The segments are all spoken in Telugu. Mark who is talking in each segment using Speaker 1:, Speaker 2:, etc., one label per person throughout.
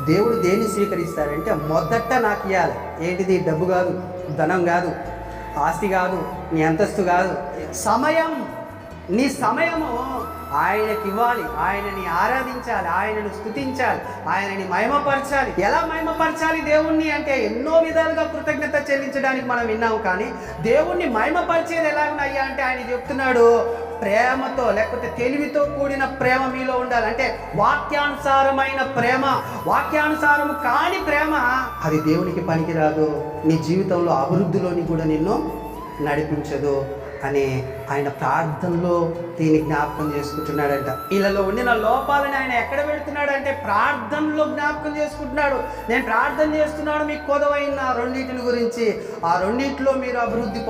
Speaker 1: దేవుడు దేన్ని స్వీకరిస్తారంటే మొదట నాకు ఇవ్వాలి. ఏంటిది? డబ్బు కాదు, ధనం కాదు, ఆస్తి కాదు, నీ అంతస్తు కాదు, సమయం. నీ సమయము ఆయనకి ఇవ్వాలి. ఆయనని ఆరాధించాలి, ఆయనను స్తుతించాలి, ఆయనని మహిమపరచాలి. ఎలా మహిమపరచాలి దేవుణ్ణి అంటే ఎన్నో విధాలుగా కృతజ్ఞత చెల్లించడానికి మనం విన్నాము. కానీ దేవుణ్ణి మహిమపరిచేది ఎలాగనయ్యా అంటే ఆయన చెప్తున్నాడు, ప్రేమతో, లేకపోతే తెలివితో కూడిన ప్రేమ మీలో ఉండాలి. అంటే వాక్యానుసారమైన ప్రేమ. వాక్యానుసారము కాని ప్రేమ అది దేవునికి పనికిరాదు, నీ జీవితంలో అభివృద్ధిలోని కూడా నిన్ను నడిపించదు అని ఆయన ప్రార్థనలో దీన్ని జ్ఞాపకం చేసుకుంటున్నాడంట. వీళ్ళలో ఉండిన లోపాలని ఆయన ఎక్కడ పెడుతున్నాడంటే ప్రార్థనలో జ్ఞాపకం చేసుకుంటున్నాడు. నేను ప్రార్థన చేస్తున్నాడు మీకు కొదవైన రెండింటిని గురించి. ఆ రెండింటిలో మీరు అభివృద్ధి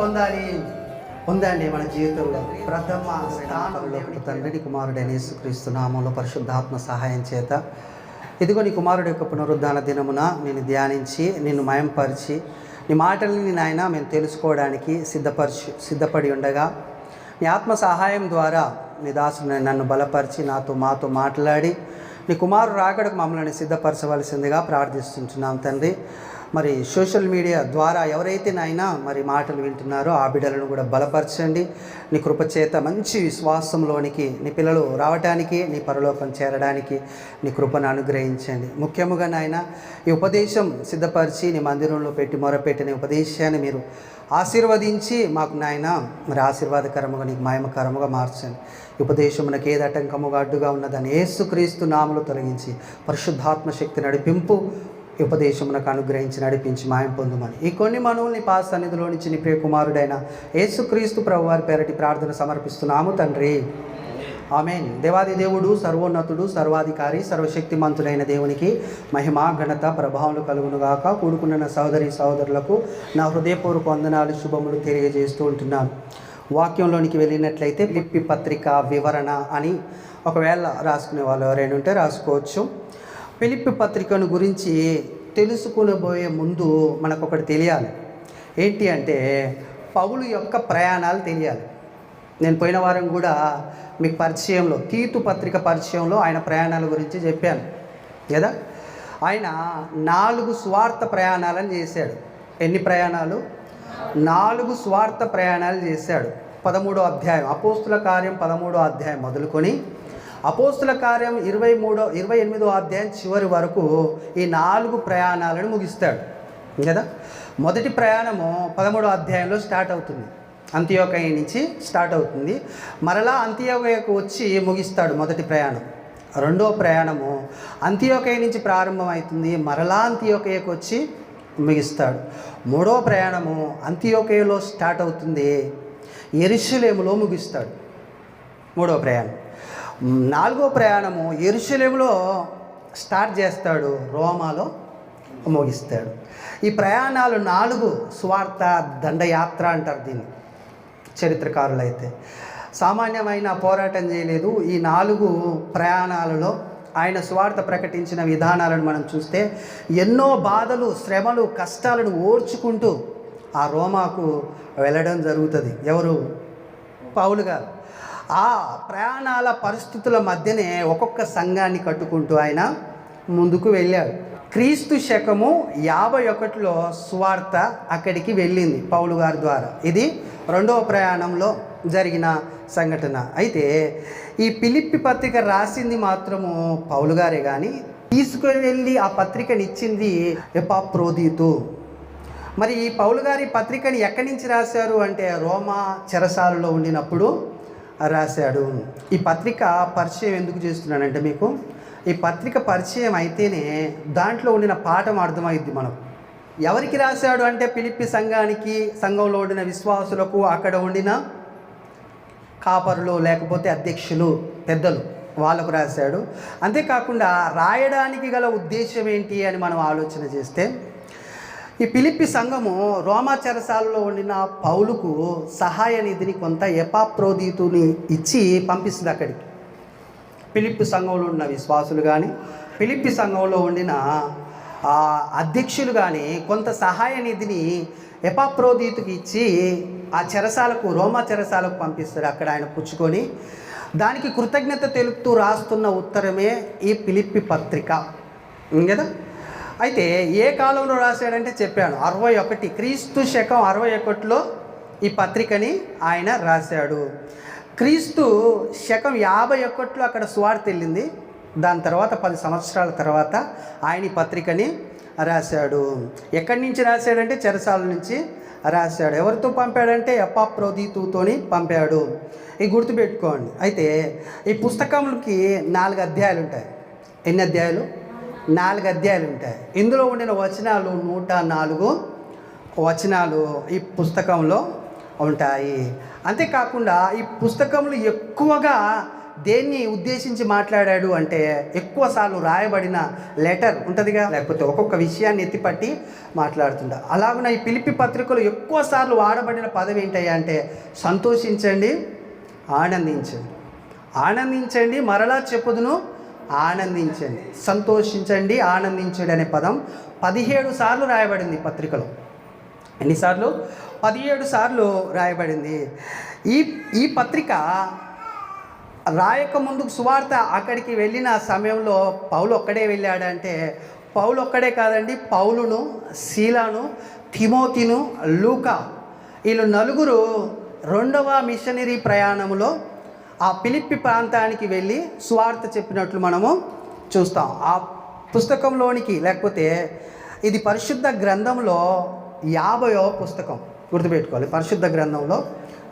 Speaker 1: పొందండి మన జీవితంలో. ప్రథమ స్థానంలో తండ్రి కుమారుడైన యేసుక్రీస్తు నామంలో పరిశుద్ధాత్మ సహాయం చేత ఇదిగో నీ కుమారుడు యొక్క పునరుద్ధాన దినమున నేను ధ్యానించి నిన్ను మయంపరిచి నీ మాటలని నాయన మేము తెలుసుకోవడానికి సిద్ధపడి ఉండగా నీ ఆత్మ సహాయం ద్వారా నీ దాసుని నన్ను బలపరిచి మాతో మాట్లాడి నీ కుమారుడు రాకడకు మమ్మల్ని సిద్ధపరచవలసిందిగా ప్రార్థిస్తుంటున్నాం తండ్రి. మరి సోషల్ మీడియా ద్వారా ఎవరైతే నాయనా మరి మాటలు వింటున్నారో ఆ బిడ్డలను కూడా బలపరచండి. నీ కృపచేత మంచి విశ్వాసంలోనికి నీ పిల్లలు రావటానికి, నీ పరలోకం చేరడానికి నీ కృపను అనుగ్రహించండి. ముఖ్యముగా నాయన ఈ ఉపదేశం సిద్ధపరిచి నీ మందిరంలో పెట్టి మొరపెట్టిన ఉపదేశాన్ని మీరు ఆశీర్వదించి మాకు నాయన మరి ఆశీర్వాదకరముగా నీకు మహిమకరముగా మార్చండి. ఉపదేశం నాకు ఏది ఆటంకముగా అడ్డుగా ఉన్నదని యేసుక్రీస్తు నామములో తొలగించి పరిశుద్ధాత్మ శక్తి నడిపింపు ఉపదేశమునకు అనుగ్రహించి నడిపించి మాయం పొందుమని ఈ కొన్ని మనవుల్ని పాద సన్నిధిలో నుంచి నీ ప్రియ కుమారుడైన యేసుక్రీస్తు ప్రభువారి పేరటి ప్రార్థన సమర్పిస్తున్నాము తండ్రి. ఆమేన్. దేవాది దేవుడు, సర్వోన్నతుడు, సర్వాధికారి, సర్వశక్తిమంతుడైన దేవునికి మహిమ, ఘనత, ప్రభావాలు కలుగునుగాక. కూడుకున్న సహోదరి సహోదరులకు నా హృదయపూర్వక వందనాలు, శుభములు తెలియజేస్తూ ఉంటున్నాను. వాక్యంలోనికి వెళ్ళినట్లయితే ఫిలిప్పీ పత్రిక వివరణ అని ఒకవేళ రాసుకునే వాళ్ళు ఎవరైనా ఉంటే రాసుకోవచ్చు. ఫిలిప్పీ పత్రికను గురించి తెలుసుకునబోయే ముందు మనకు ఒకటి తెలియాలి. ఏంటి అంటే పౌలు యొక్క ప్రయాణాలు తెలియాలి. నేను పోయిన వారం కూడా మీకు పరిచయంలో తీతు పత్రిక పరిచయంలో ఆయన ప్రయాణాల గురించి చెప్పాను కదా. ఆయన 4 స్వార్థ ప్రయాణాలను చేశాడు. ఎన్ని ప్రయాణాలు? 4 స్వార్థ ప్రయాణాలు చేశాడు. 13వ అధ్యాయం అపోస్తుల కార్యం 13వ అధ్యాయం మొదలుకొని అపోస్తుల కార్యం 28వ అధ్యాయం చివరి వరకు ఈ 4 ప్రయాణాలను ముగిస్తాడు కదా. మొదటి ప్రయాణము 13వ అధ్యాయంలో స్టార్ట్ అవుతుంది. అంతియోకయ నుంచి స్టార్ట్ అవుతుంది. మరలా అంతియోకయకు వచ్చి ముగిస్తాడు మొదటి ప్రయాణం. రెండవ ప్రయాణము అంతియోకయ నుంచి ప్రారంభమవుతుంది, మరలా అంతియోకయకు వచ్చి ముగిస్తాడు. మూడవ ప్రయాణము అంతియోకయలో స్టార్ట్ అవుతుంది, యెరూషలేములో ముగిస్తాడు మూడవ ప్రయాణం. 4వ ప్రయాణము యెరూషలేములో స్టార్ట్ చేస్తాడు, రోమాలో ముగిస్తాడు. ఈ ప్రయాణాలు 4 స్వార్థ దండయాత్ర అంటారు దీన్ని చరిత్రకారులు. అయితే సామాన్యమైన పోరాటం చేయలేదు. ఈ 4 ప్రయాణాలలో ఆయన స్వార్థ ప్రకటించిన విధానాలను మనం చూస్తే ఎన్నో బాధలు, శ్రమలు, కష్టాలను ఓర్చుకుంటూ ఆ రోమాకు వెళ్ళడం జరుగుతుంది. ఎవరు? పౌలు గారు. ఆ ప్రయాణాల పరిస్థితుల మధ్యనే ఒక్కొక్క సంఘాన్ని కట్టుకుంటూ ఆయన ముందుకు వెళ్ళాడు. క్రీస్తు శకము 51లో సువార్త అక్కడికి వెళ్ళింది పౌలు గారి ద్వారా. ఇది 2వ ప్రయాణంలో జరిగిన సంఘటన. అయితే ఈ ఫిలిప్పీ పత్రిక రాసింది మాత్రము పౌలు గారే, కానీ తీసుకుని వెళ్ళి ఆ పత్రికని ఇచ్చింది ఎపాఫ్రోదితు. మరి ఈ పౌలు గారి పత్రికని ఎక్కడి నుంచి రాశారు అంటే రోమా చెరసాలలో ఉండినప్పుడు రాశాడు. ఈ పత్రిక పరిచయం ఎందుకు చేస్తున్నానంటే మీకు ఈ పత్రిక పరిచయం అయితేనే దాంట్లో ఉండిన పాఠం అర్థమైద్ది మనకు. ఎవరికి రాశాడు అంటే ఫిలిప్పీ సంఘానికి, సంఘంలో ఉండిన విశ్వాసులకు, అక్కడ ఉండిన కాపరులు లేకపోతే అధ్యక్షులు, పెద్దలు, వాళ్ళకు రాశాడు. అంతేకాకుండా రాయడానికి గల ఉద్దేశం ఏంటి అని మనం ఆలోచన చేస్తే ఈ ఫిలిప్పీ సంఘము రోమా చెరసాలలో ఉండిన పౌలుకు సహాయ నిధిని కొంత ఎపాఫ్రోదితుని ఇచ్చి పంపిస్తుంది అక్కడికి. ఫిలిప్పీ సంఘంలో ఉన్న విశ్వాసులు కానీ, ఫిలిప్పీ సంఘంలో ఉండిన అధ్యక్షులు కానీ కొంత సహాయ నిధిని ఎపాఫ్రోదితుకి ఇచ్చి ఆ చెరసాలకు, రోమా చెరసాలకు పంపిస్తాడు. అక్కడ ఆయన పుచ్చుకొని దానికి కృతజ్ఞత తెలుపుతూ రాస్తున్న ఉత్తరమే ఈ ఫిలిప్పీ పత్రిక. కదా. అయితే ఏ కాలంలో రాశాడంటే చెప్పాను, 61 క్రీస్తు శకం 61లో ఈ పత్రికని ఆయన రాశాడు. క్రీస్తు శకం 51లో అక్కడ సువార్త వెళ్ళింది. దాని తర్వాత 10 సంవత్సరాల తర్వాత ఆయన ఈ పత్రికని రాశాడు. ఎక్కడి నుంచి రాశాడంటే చెరసాల నుంచి రాశాడు. ఎవరితో పంపాడంటే ఎపాఫ్రోదితుతోని పంపాడు. ఇది గుర్తుపెట్టుకోండి. అయితే ఈ పుస్తకంకి 4 అధ్యాయాలు ఉంటాయి. ఎన్ని అధ్యాయాలు? 4 అధ్యాయాలు ఉంటాయి. ఇందులో ఉండిన వచనాలు 104 వచనాలు ఈ పుస్తకంలో ఉంటాయి. అంతేకాకుండా ఈ పుస్తకంలో ఎక్కువగా దేన్ని ఉద్దేశించి మాట్లాడాడు అంటే ఎక్కువసార్లు రాయబడిన లెటర్ ఉంటుందిగా, లేకపోతే ఒక్కొక్క విషయాన్ని ఎత్తిపట్టి మాట్లాడుతుంటా. అలాగున ఈ ఫిలిప్పీ పత్రికలు ఎక్కువసార్లు వాడబడిన పదం ఏంటయ్యా అంటే సంతోషించండి, ఆనందించండి. ఆనందించండి, మరలా చెప్పుదును, ఆనందించండి. సంతోషించండి, ఆనందించండి అనే పదం 17 సార్లు రాయబడింది పత్రికలో. ఎన్నిసార్లు? 17 సార్లు రాయబడింది. ఈ పత్రిక రాయక ముందుకు సువార్త అక్కడికి వెళ్ళిన సమయంలో పౌలు ఒక్కడే వెళ్ళాడంటే పౌలు ఒక్కడే కాదండి, పౌలును, శీలాను, తిమోతిను, లూకా వీళ్ళు 4 రెండవ మిషనరీ ప్రయాణంలో ఆ ఫిలిప్పీ ప్రాంతానికి వెళ్ళి సువార్త చెప్పినట్లు మనము చూస్తాం. ఆ పుస్తకంలోనికి, లేకపోతే ఇది పరిశుద్ధ గ్రంథంలో 50వ పుస్తకం. గుర్తుపెట్టుకోవాలి, పరిశుద్ధ గ్రంథంలో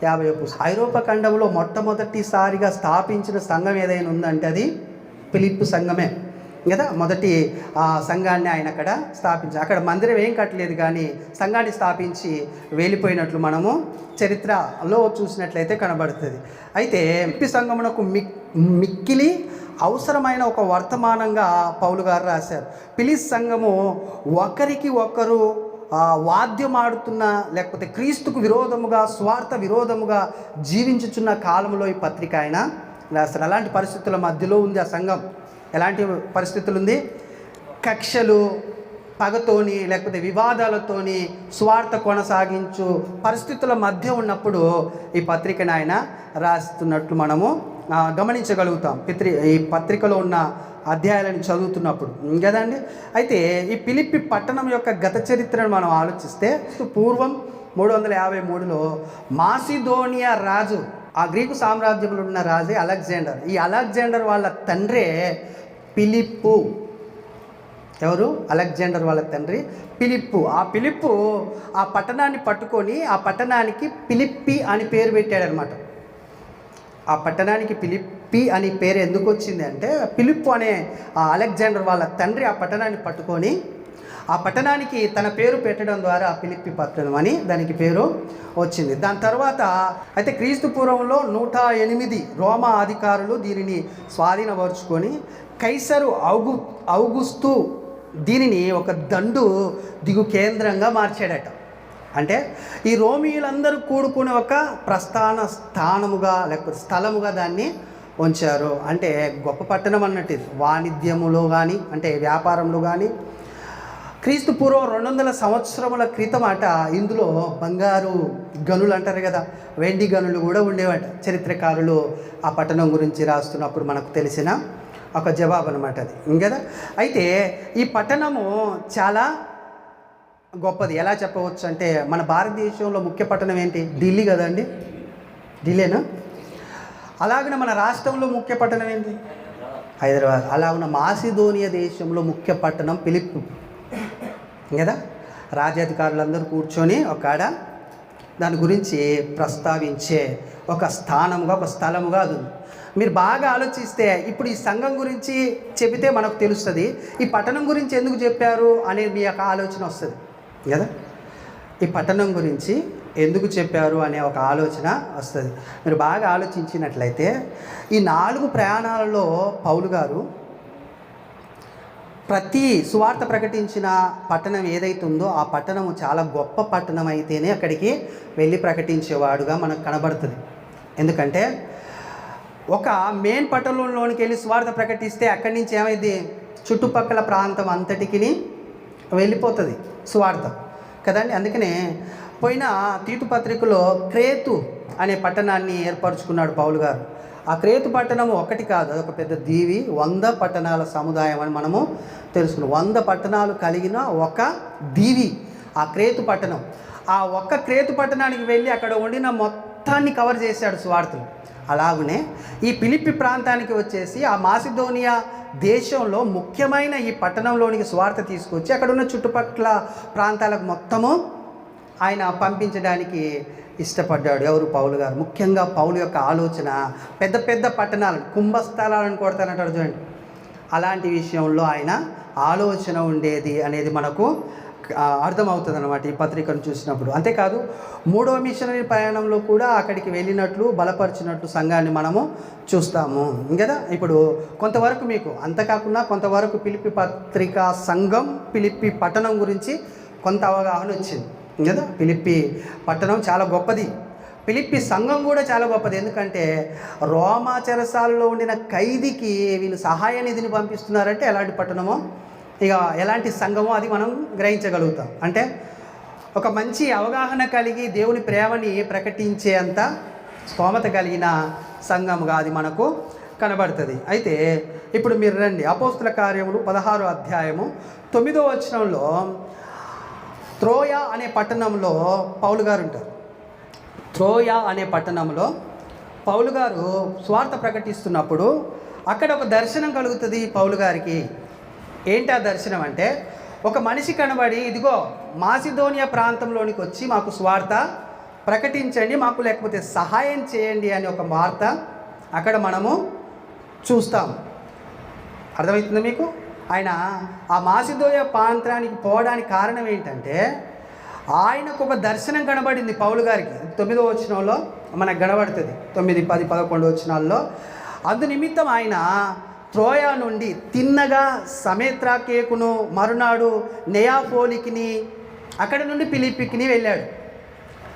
Speaker 1: 50వ పుస్తకం. ఐరోపా ఖండంలో మొట్టమొదటిసారిగా స్థాపించిన సంఘం ఏదైనా ఉందంటే అది ఫిలిప్పీ సంఘమే కదా. మొదటి సంఘాన్ని ఆయన అక్కడ స్థాపించారు. అక్కడ మందిరం ఏం కట్టలేదు, కానీ సంఘాన్ని స్థాపించి వెళ్ళిపోయినట్లు మనము చరిత్రలో చూసినట్లయితే కనబడుతుంది. అయితే ఫిలిప్పీ సంఘమునకు మిక్కిలి అవసరమైన ఒక వర్తమానంగా పౌలు గారు రాశారు. ఫిలిప్పీ సంఘము ఒకరికి ఒకరు వాద్యం ఆడుతున్న, లేకపోతే క్రీస్తుకు విరోధముగా, స్వార్థ విరోధముగా జీవించుచున్న కాలంలో ఈ పత్రిక ఆయన రాస్తారు. అలాంటి పరిస్థితుల మధ్యలో ఉంది ఆ సంఘం. ఎలాంటి పరిస్థితులు ఉంది? కక్షలు, పగతోని, లేకపోతే వివాదాలతోని స్వార్థ కొనసాగించు పరిస్థితుల మధ్య ఉన్నప్పుడు ఈ పత్రికను ఆయన రాస్తున్నట్లు మనము గమనించగలుగుతాం. ఈ పత్రికలో ఉన్న అధ్యాయాలను చదువుతున్నప్పుడు కదండి. అయితే ఈ ఫిలిప్పీ పట్టణం యొక్క గత చరిత్రను మనం ఆలోచిస్తే పూర్వం 353లో మాసిదోనియా రాజు, ఆ గ్రీకు సామ్రాజ్యంలో ఉన్న రాజే అలెగ్జాండర్. ఈ అలెగ్జాండర్ వాళ్ళ తండ్రే ఫిలిప్పు. ఎవరు? అలెగ్జాండర్ వాళ్ళ తండ్రి ఫిలిప్పు. ఆ ఫిలిప్పు ఆ పట్టణాన్ని పట్టుకొని ఆ పట్టణానికి ఫిలిప్పీ అని పేరు పెట్టాడనమాట. ఆ పట్టణానికి ఫిలిప్పీ అని పేరు ఎందుకు వచ్చింది అంటే ఫిలిప్పు అనే ఆ అలెగ్జాండర్ వాళ్ళ తండ్రి ఆ పట్టణాన్ని పట్టుకొని ఆ పట్టణానికి తన పేరు పెట్టడం ద్వారా ఫిలిప్పీ పట్టణం అని దానికి పేరు వచ్చింది. దాని తర్వాత అయితే క్రీస్తు పూర్వంలో 108 రోమా అధికారులు దీనిని స్వాధీనపరుచుకొని కైసరు ఔగుస్తు దీనిని ఒక దండు దిగు కేంద్రంగా మార్చాడట. అంటే ఈ రోమియులందరూ కూడుకునే ఒక ప్రస్థాన స్థానముగా, లేకపోతే స్థలముగా దాన్ని ఉంచారు. అంటే గొప్ప పట్టణం అన్నట్టు. వాణిజ్యములో కానీ, అంటే వ్యాపారంలో కానీ క్రీస్తు పూర్వం 200 సంవత్సరముల క్రితం అట ఇందులో బంగారు గనులు అంటారు కదా, వెండి గనులు కూడా ఉండేవట. చరిత్రకారులు ఆ పట్టణం గురించి రాస్తున్నప్పుడు మనకు తెలిసిన ఒక జవాబు అనమాట అది కదా. అయితే ఈ పట్టణము చాలా గొప్పది. ఎలా చెప్పవచ్చు అంటే మన భారతదేశంలో ముఖ్య పట్టణం ఏంటి? ఢిల్లీ కదండి. ఢిల్లీనా? అలాగనే మన రాష్ట్రంలో ముఖ్య పట్టణం ఏంటి? హైదరాబాద్. అలాగనే మాసిదోనియా దేశంలో ముఖ్య పట్టణం ఫిలిప్పీ కదా. రాజ్యాధికారులందరూ కూర్చొని ఒకాడ దాని గురించి ప్రస్తావించే ఒక స్థానంగా, ఒక స్థలముగా అది ఉంది. మీరు బాగా ఆలోచిస్తే ఇప్పుడు ఈ సంఘం గురించి చెబితే మనకు తెలుస్తుంది, ఈ పట్టణం గురించి ఎందుకు చెప్పారు అనేది మీ యొక్క ఆలోచన వస్తుంది కదా. ఈ పట్టణం గురించి ఎందుకు చెప్పారు అనే ఒక ఆలోచన వస్తుంది. మీరు బాగా ఆలోచించినట్లయితే ఈ 4 ప్రయాణాలలో పౌలు గారు ప్రతి సువార్త ప్రకటించిన పట్టణం ఏదైతే ఉందో ఆ పట్టణము చాలా గొప్ప పట్టణం అయితేనే అక్కడికి వెళ్ళి ప్రకటించేవాడుగా మనకు కనబడుతుంది. ఎందుకంటే ఒక మెయిన్ పట్టణంలోనికి వెళ్ళి సువార్త ప్రకటిస్తే అక్కడి నుంచి ఏమైంది? చుట్టుపక్కల ప్రాంతం అంతటికి వెళ్ళిపోతుంది సువార్త కదండి. అందుకనే పోయిన తీతు పత్రికలో క్రేతు అనే పట్టణాన్ని ఏర్పరచుకున్నాడు పౌలు గారు. ఆ క్రేతు పట్టణం ఒకటి కాదు, అదొక పెద్ద దీవి, 100 పట్టణాల సముదాయం అని మనము తెలుసుకున్నాం. 100 పట్టణాలు కలిగిన ఒక దీవి ఆ క్రేతు పట్టణం. ఆ ఒక్క క్రేతు పట్టణానికి వెళ్ళి అక్కడ ఉండిన మొత్తాన్ని కవర్ చేశాడు సువార్తలు. అలాగనే ఈ ఫిలిప్పి ప్రాంతానికి వచ్చేసి ఆ మాసిదోనియా దేశంలో ముఖ్యమైన ఈ పట్టణంలోనికి సువార్త తీసుకొచ్చి అక్కడ ఉన్న చుట్టుపక్కల ప్రాంతాలకు మొత్తము ఆయన పంపించడానికి ఇష్టపడ్డాడు. ఎవరు? పౌలు గారు. ముఖ్యంగా పౌలు యొక్క ఆలోచన పెద్ద పెద్ద పట్టణాలను, కుంభస్థలాలను కొడతానంటాడు చూడండి, అలాంటి విషయంలో ఆయన ఆలోచన ఉండేది అనేది మనకు అర్థమవుతుంది అన్నమాట ఈ పత్రికను చూసినప్పుడు. అంతేకాదు 3వ మిషనరీ ప్రయాణంలో కూడా అక్కడికి వెళ్ళినట్లు, బలపరిచినట్లు సంఘాన్ని మనము చూస్తాము కదా. ఇప్పుడు కొంతవరకు మీకు, అంతకాకుండా కొంతవరకు ఫిలిప్పి పత్రిక సంఘం, ఫిలిప్పి పట్టణం గురించి కొంత అవగాహన వచ్చింది కదా. ఫిలిప్పి పట్టణం చాలా గొప్పది, ఫిలిప్పి సంఘం కూడా చాలా గొప్పది. ఎందుకంటే రోమా చెరసాలలో ఉండిన ఖైదీకి వీళ్ళు సహాయ నిధిని పంపిస్తున్నారంటే ఎలాంటి పట్టణమో, ఇక ఎలాంటి సంఘమో అది మనం గ్రహించగలుగుతాం. అంటే ఒక మంచి అవగాహన కలిగి దేవుని ప్రేమని ప్రకటించే అంత స్తోమత కలిగిన సంఘముగా అది మనకు కనబడుతుంది. అయితే ఇప్పుడు మీరు రండి, అపోస్తుల కార్యములు 16వ అధ్యాయము 9వ వచనంలో త్రోయ అనే పట్టణంలో పౌలు గారు ఉంటారు. త్రోయ అనే పట్టణంలో పౌలు గారు స్వార్థ ప్రకటిస్తున్నప్పుడు అక్కడ ఒక దర్శనం కలుగుతుంది పౌలు గారికి. ఏంటి ఆ దర్శనం అంటే, ఒక మనిషి కనబడి, ఇదిగో మాసిదోనియా ప్రాంతంలోనికి వచ్చి మాకు స్వార్థ ప్రకటించండి, మాకు లేకపోతే సహాయం చేయండి అని ఒక వార్త అక్కడ మనము చూస్తాం. అర్థమవుతుంది మీకు? ఆయన ఆ మాసిదోనియా ప్రాంతానికి పోవడానికి కారణం ఏంటంటే, ఆయనకు ఒక దర్శనం కనబడింది పౌలు గారికి. 9వ వచనంలో మనకు కనబడుతుంది, 9, 10, 11 వచనాల్లో. అందు నిమిత్తం ఆయన త్రోయా నుండి తిన్నగా సమేత్రాకేకును, మరునాడు నెయాపోలికిని, అక్కడ నుండి ఫిలిప్పికిని వెళ్ళాడు.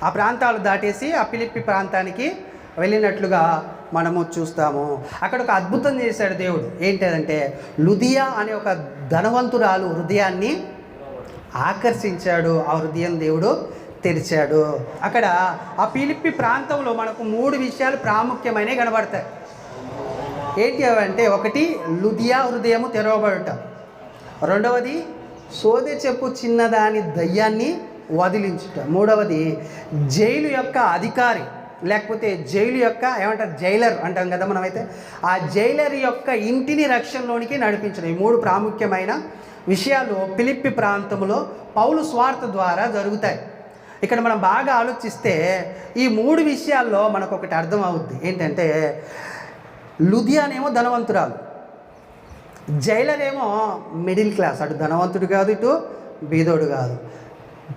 Speaker 1: ఆ ప్రాంతాలు దాటేసి ఆ ఫిలిప్పి ప్రాంతానికి వెళ్ళినట్లుగా మనము చూస్తాము. అక్కడ ఒక అద్భుతం చేశాడు దేవుడు. ఏంటంటే లుదియా అనే ఒక ధనవంతురాలు హృదయాన్ని ఆకర్షించాడు. ఆ హృదయం దేవుడు తెరిచాడు. అక్కడ ఆ ఫిలిప్పి ప్రాంతంలో మనకు 3 విషయాలు ప్రాముఖ్యమైనవి కనబడతాయి. ఏంటి అవంటే, ఒకటి లుదియా హృదయము తెరవబడటం, రెండవది సోదె చెప్పు చిన్నదాని దయ్యాన్ని వదిలించుట, మూడవది జైలు యొక్క అధికారి లేకపోతే జైలు యొక్క ఏమంటారు, జైలర్ అంటాం కదా మనమైతే, ఆ జైలర్ యొక్క ఇంటిని రక్షణలోనికి నడిపించడం. ఈ 3 ప్రాముఖ్యమైన విషయాలు ఫిలిప్పి ప్రాంతంలో పౌలు స్వార్థ ద్వారా జరుగుతాయి. ఇక్కడ మనం బాగా ఆలోచిస్తే ఈ 3 విషయాల్లో మనకు ఒకటి అర్థం అవుద్ది. ఏంటంటే లుదియానేమో ధనవంతురాలు, జైలర్ ఏమో మిడిల్ క్లాస్, అటు ధనవంతుడు కాదు ఇటు బీదోడు కాదు.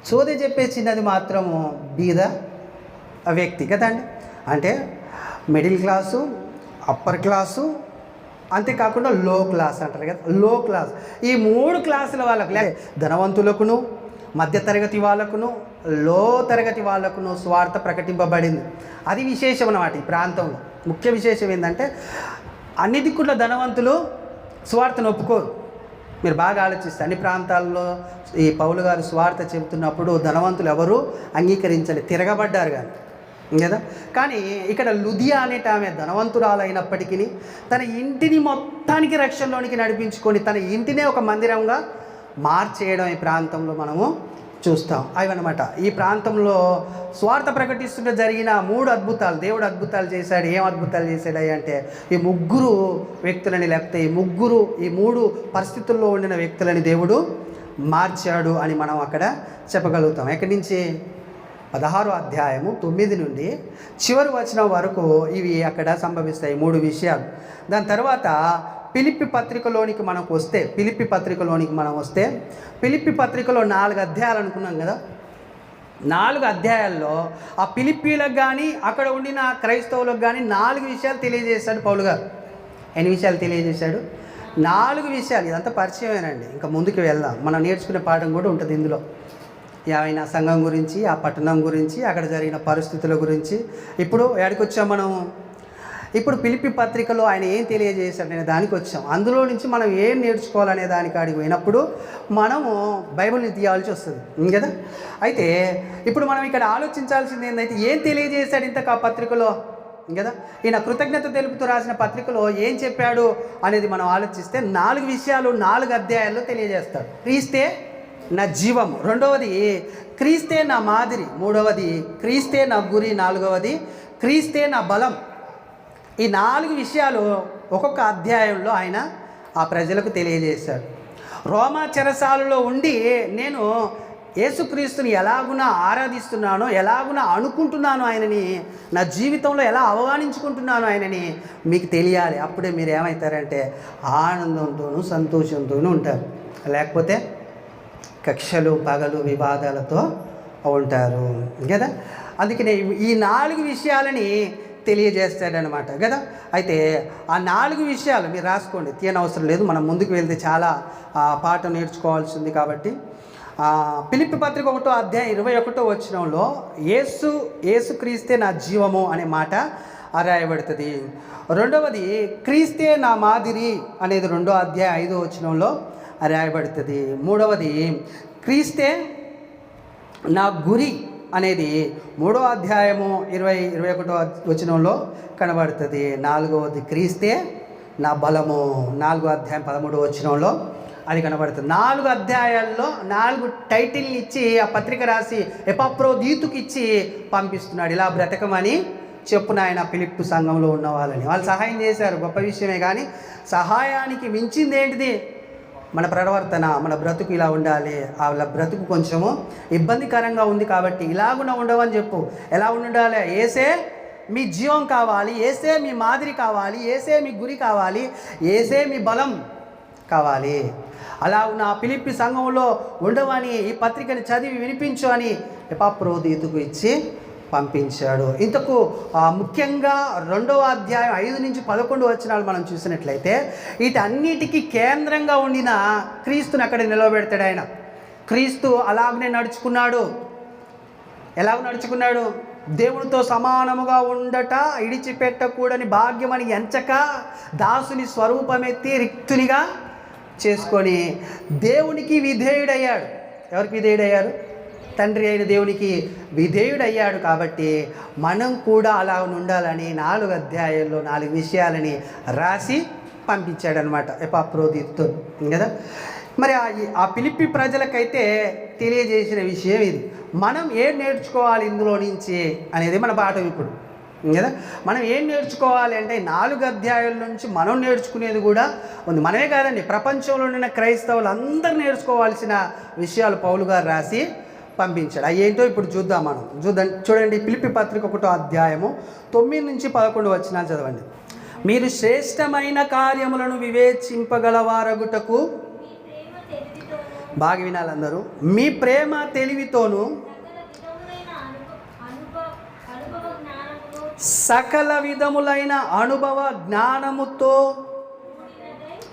Speaker 1: సోది చెప్పే చిన్నది మాత్రము బీద వ్యక్తి కదండి. అంటే మిడిల్ క్లాసు, అప్పర్ క్లాసు, అంతేకాకుండా లో క్లాస్ అంటారు కదా, లో క్లాస్. ఈ 3 క్లాసుల వాళ్ళకు, ధనవంతులకును, మధ్యతరగతి వాళ్ళకును, లో తరగతి వాళ్ళకును స్వార్థ ప్రకటింపబడింది. అది విశేషం అన్నమాట ఈ ప్రాంతంలో. ముఖ్య విశేషం ఏంటంటే అన్ని దిక్కుల ధనవంతులు స్వార్థను ఒప్పుకోరు. మీరు బాగా ఆలోచిస్తే అన్ని ప్రాంతాల్లో ఈ పౌలు గారు స్వార్థ చెబుతున్నప్పుడు ధనవంతులు ఎవరు అంగీకరించలేదు, తిరగబడ్డారు కానీ కదా. కానీ ఇక్కడ లుదియా అనేట ఆమె ధనవంతురాలు అయినప్పటికీ తన ఇంటిని మొత్తానికి రక్షణలోనికి నడిపించుకొని తన ఇంటినే ఒక మందిరంగా మార్చేయడం ఈ ప్రాంతంలో మనము చూస్తాం. అవన్నమాట ఈ ప్రాంతంలో స్వార్థ ప్రకటిస్తుంటే జరిగిన 3 అద్భుతాలు. దేవుడు అద్భుతాలు చేశాడు. ఏం అద్భుతాలు చేశాడు అంటే, ఈ 3 వ్యక్తులని, లేకపోతే ఈ 3 పరిస్థితుల్లో ఉండిన వ్యక్తులని దేవుడు మార్చాడు అని మనం అక్కడ చెప్పగలుగుతాం. ఎక్కడి నుంచి? 16వ అధ్యాయము 9 నుండి చివరి వచనం వరకు ఇవి అక్కడ సంభవిస్తాయి 3 విషయాలు. దాని తర్వాత ఫిలిప్పి పత్రికలోనికి మనం వస్తే, ఫిలిప్పి పత్రికలో 4 అధ్యాయాలు అనుకున్నాం కదా. 4 అధ్యాయాల్లో ఆ ఫిలిప్పీలకు కానీ అక్కడ ఉండిన క్రైస్తవులకు కానీ 4 విషయాలు తెలియజేశాడు పౌలు గారు. ఎన్ని విషయాలు తెలియజేశాడు? 4 విషయాలు. ఇదంతా పరిచయమేనండి. ఇంకా ముందుకు వెళ్దాం. మనం నేర్చుకునే పాఠం కూడా ఉంటుంది ఇందులో. ఏమైనా సంఘం గురించి, ఆ పట్టణం గురించి, అక్కడ జరిగిన పరిస్థితుల గురించి. ఇప్పుడు ఎక్కడికి వచ్చాం మనం? ఇప్పుడు ఫిలిప్పి పత్రికలో ఆయన ఏం తెలియజేశాడనే దానికి వచ్చాం. అందులో నుంచి మనం ఏం నేర్చుకోవాలనే దానికి అడిగి పోయినప్పుడు మనము బైబిల్ని తీయాల్సి వస్తుంది కదా. అయితే ఇప్పుడు మనం ఇక్కడ ఆలోచించాల్సింది ఏంటంటే, ఏం తెలియజేశాడు ఇంతకు ఆ పత్రికలో? కదా. ఈయన కృతజ్ఞత తెలుపుతూ రాసిన పత్రికలో ఏం చెప్పాడు అనేది మనం ఆలోచిస్తే 4 విషయాలు 4 అధ్యాయాల్లో తెలియజేస్తాడు. క్రీస్తే నా జీవం, రెండవది క్రీస్తే నా మాదిరి, మూడవది క్రీస్తే నా గురి, నాలుగవది క్రీస్తే నా బలం. ఈ 4 విషయాలు ఒక్కొక్క అధ్యాయంలో ఆయన ఆ ప్రజలకు తెలియజేశాడు. రోమా చెరసాలలో ఉండి నేను యేసుక్రీస్తుని ఎలాగునా ఆరాధిస్తున్నానో, ఎలాగునా అనుకుంటున్నాను ఆయనని, నా జీవితంలో ఎలా అవగానించుకుంటున్నాను ఆయనని మీకు తెలియాలి. అప్పుడే మీరు ఏమవుతారంటే ఆనందంతోనూ సంతోషంతోనూ ఉంటారు. లేకపోతే కక్షలు పగలు వివాదాలతో ఉంటారు కదా. అందుకనే ఈ 4 విషయాలని తెలియజేస్తాడనమాట కదా. అయితే ఆ 4 విషయాలు మీరు రాసుకోండి, తీయనవసరం లేదు, మనం ముందుకు వెళ్తే చాలా పాఠం నేర్చుకోవాల్సి ఉంది కాబట్టి. ఫిలిప్పీ పత్రిక 1వ అధ్యాయం 21వ వచనంలో యేసుక్రీస్తే నా జీవము అనే మాట రాయబడుతుంది. రెండవది క్రీస్తే నా మాదిరి అనేది 2వ అధ్యాయం 5వ వచనంలో రాయబడుతుంది. మూడవది క్రీస్తే నా గురి అనేది 3వ అధ్యాయము 21వ వచనంలో కనబడుతుంది. నాలుగవది క్రీస్తే నా బలము 4వ అధ్యాయం 13వ వచనంలో అది కనబడుతుంది. 4 అధ్యాయాల్లో 4 టైటిల్ని ఇచ్చి ఆ పత్రిక రాసి ఎపఫ్రోదీతుకి ఇచ్చి పంపిస్తున్నాడు. ఇలా బ్రతకమని చెప్పున ఆయన ఫిలిప్పీ సంఘంలో ఉన్న వాళ్ళని. వాళ్ళు సహాయం చేశారు, గొప్ప విషయమే. కానీ సహాయానికి మించింది ఏంటిది? మన ప్రవర్తన, మన బ్రతుకు ఇలా ఉండాలి. వాళ్ళ బ్రతుకు కొంచెము ఇబ్బందికరంగా ఉంది కాబట్టి ఇలాగున ఉండవని చెప్పు. ఎలా ఉండాలి? ఏసే మీ జీవం కావాలి, ఏసే మీ మాదిరి కావాలి, ఏసే మీ గురి కావాలి, ఏసే మీ బలం కావాలి. అలా ఉన్న ఫిలిప్పీ సంఘంలో ఉండవని ఈ పత్రికను చదివి వినిపించు అని ఎపఫ్రోదీతుకు ఇచ్చి పంపించాడు. ఇంతకు ముఖ్యంగా 2వ అధ్యాయం 5 నుంచి 11 వచనాలు మనం చూసినట్లయితే వీటన్నిటికీ కేంద్రంగా ఉండిన క్రీస్తుని అక్కడ నిలవబెడతాడు ఆయన. క్రీస్తు అలాగనే నడుచుకున్నాడు. ఎలాగ నడుచుకున్నాడు? దేవునితో సమానముగా ఉండట ఇడిచిపెట్టకూడని భాగ్యమని ఎంచక దాసుని స్వరూపమెత్తి రిక్తునిగా చేసుకొని దేవునికి విధేయుడయ్యాడు. ఎవరికి విధేయుడయ్యాడు? తండ్రి అయిన దేవునికి విధేయుడయ్యాడు. కాబట్టి మనం కూడా అలా ఉండాలని 4 అధ్యాయాల్లో 4 విషయాలని రాసి పంపించాడనమాట ఎపఫ్రోదీతుతో కదా. మరి ఆ ఫిలిప్పీ ప్రజలకైతే తెలియజేసిన విషయం ఇది. మనం ఏం నేర్చుకోవాలి ఇందులో నుంచి అనేది మన పాఠం ఇప్పుడు కదా. మనం ఏం నేర్చుకోవాలి అంటే 4 అధ్యాయాల నుంచి మనం నేర్చుకునేది కూడా ఉంది. మనమే కాదండి, ప్రపంచంలో ఉన్న క్రైస్తవులు అందరూ నేర్చుకోవాల్సిన విషయాలు పౌలు గారు రాసి పంపించాడు. అవి ఏంటో ఇప్పుడు చూద్దాం మనం. చూడండి ఫిలిప్పీ పత్రిక 1వ అధ్యాయము 9 నుంచి 11 వచనాలు చదవండి. మీరు శ్రేష్టమైన కార్యములను వివేచింపగలవారగుటకు, బాగా వినాలి అందరూ, మీ ప్రేమ తెలివితోనూ సకల విధములైన అనుభవ జ్ఞానముతో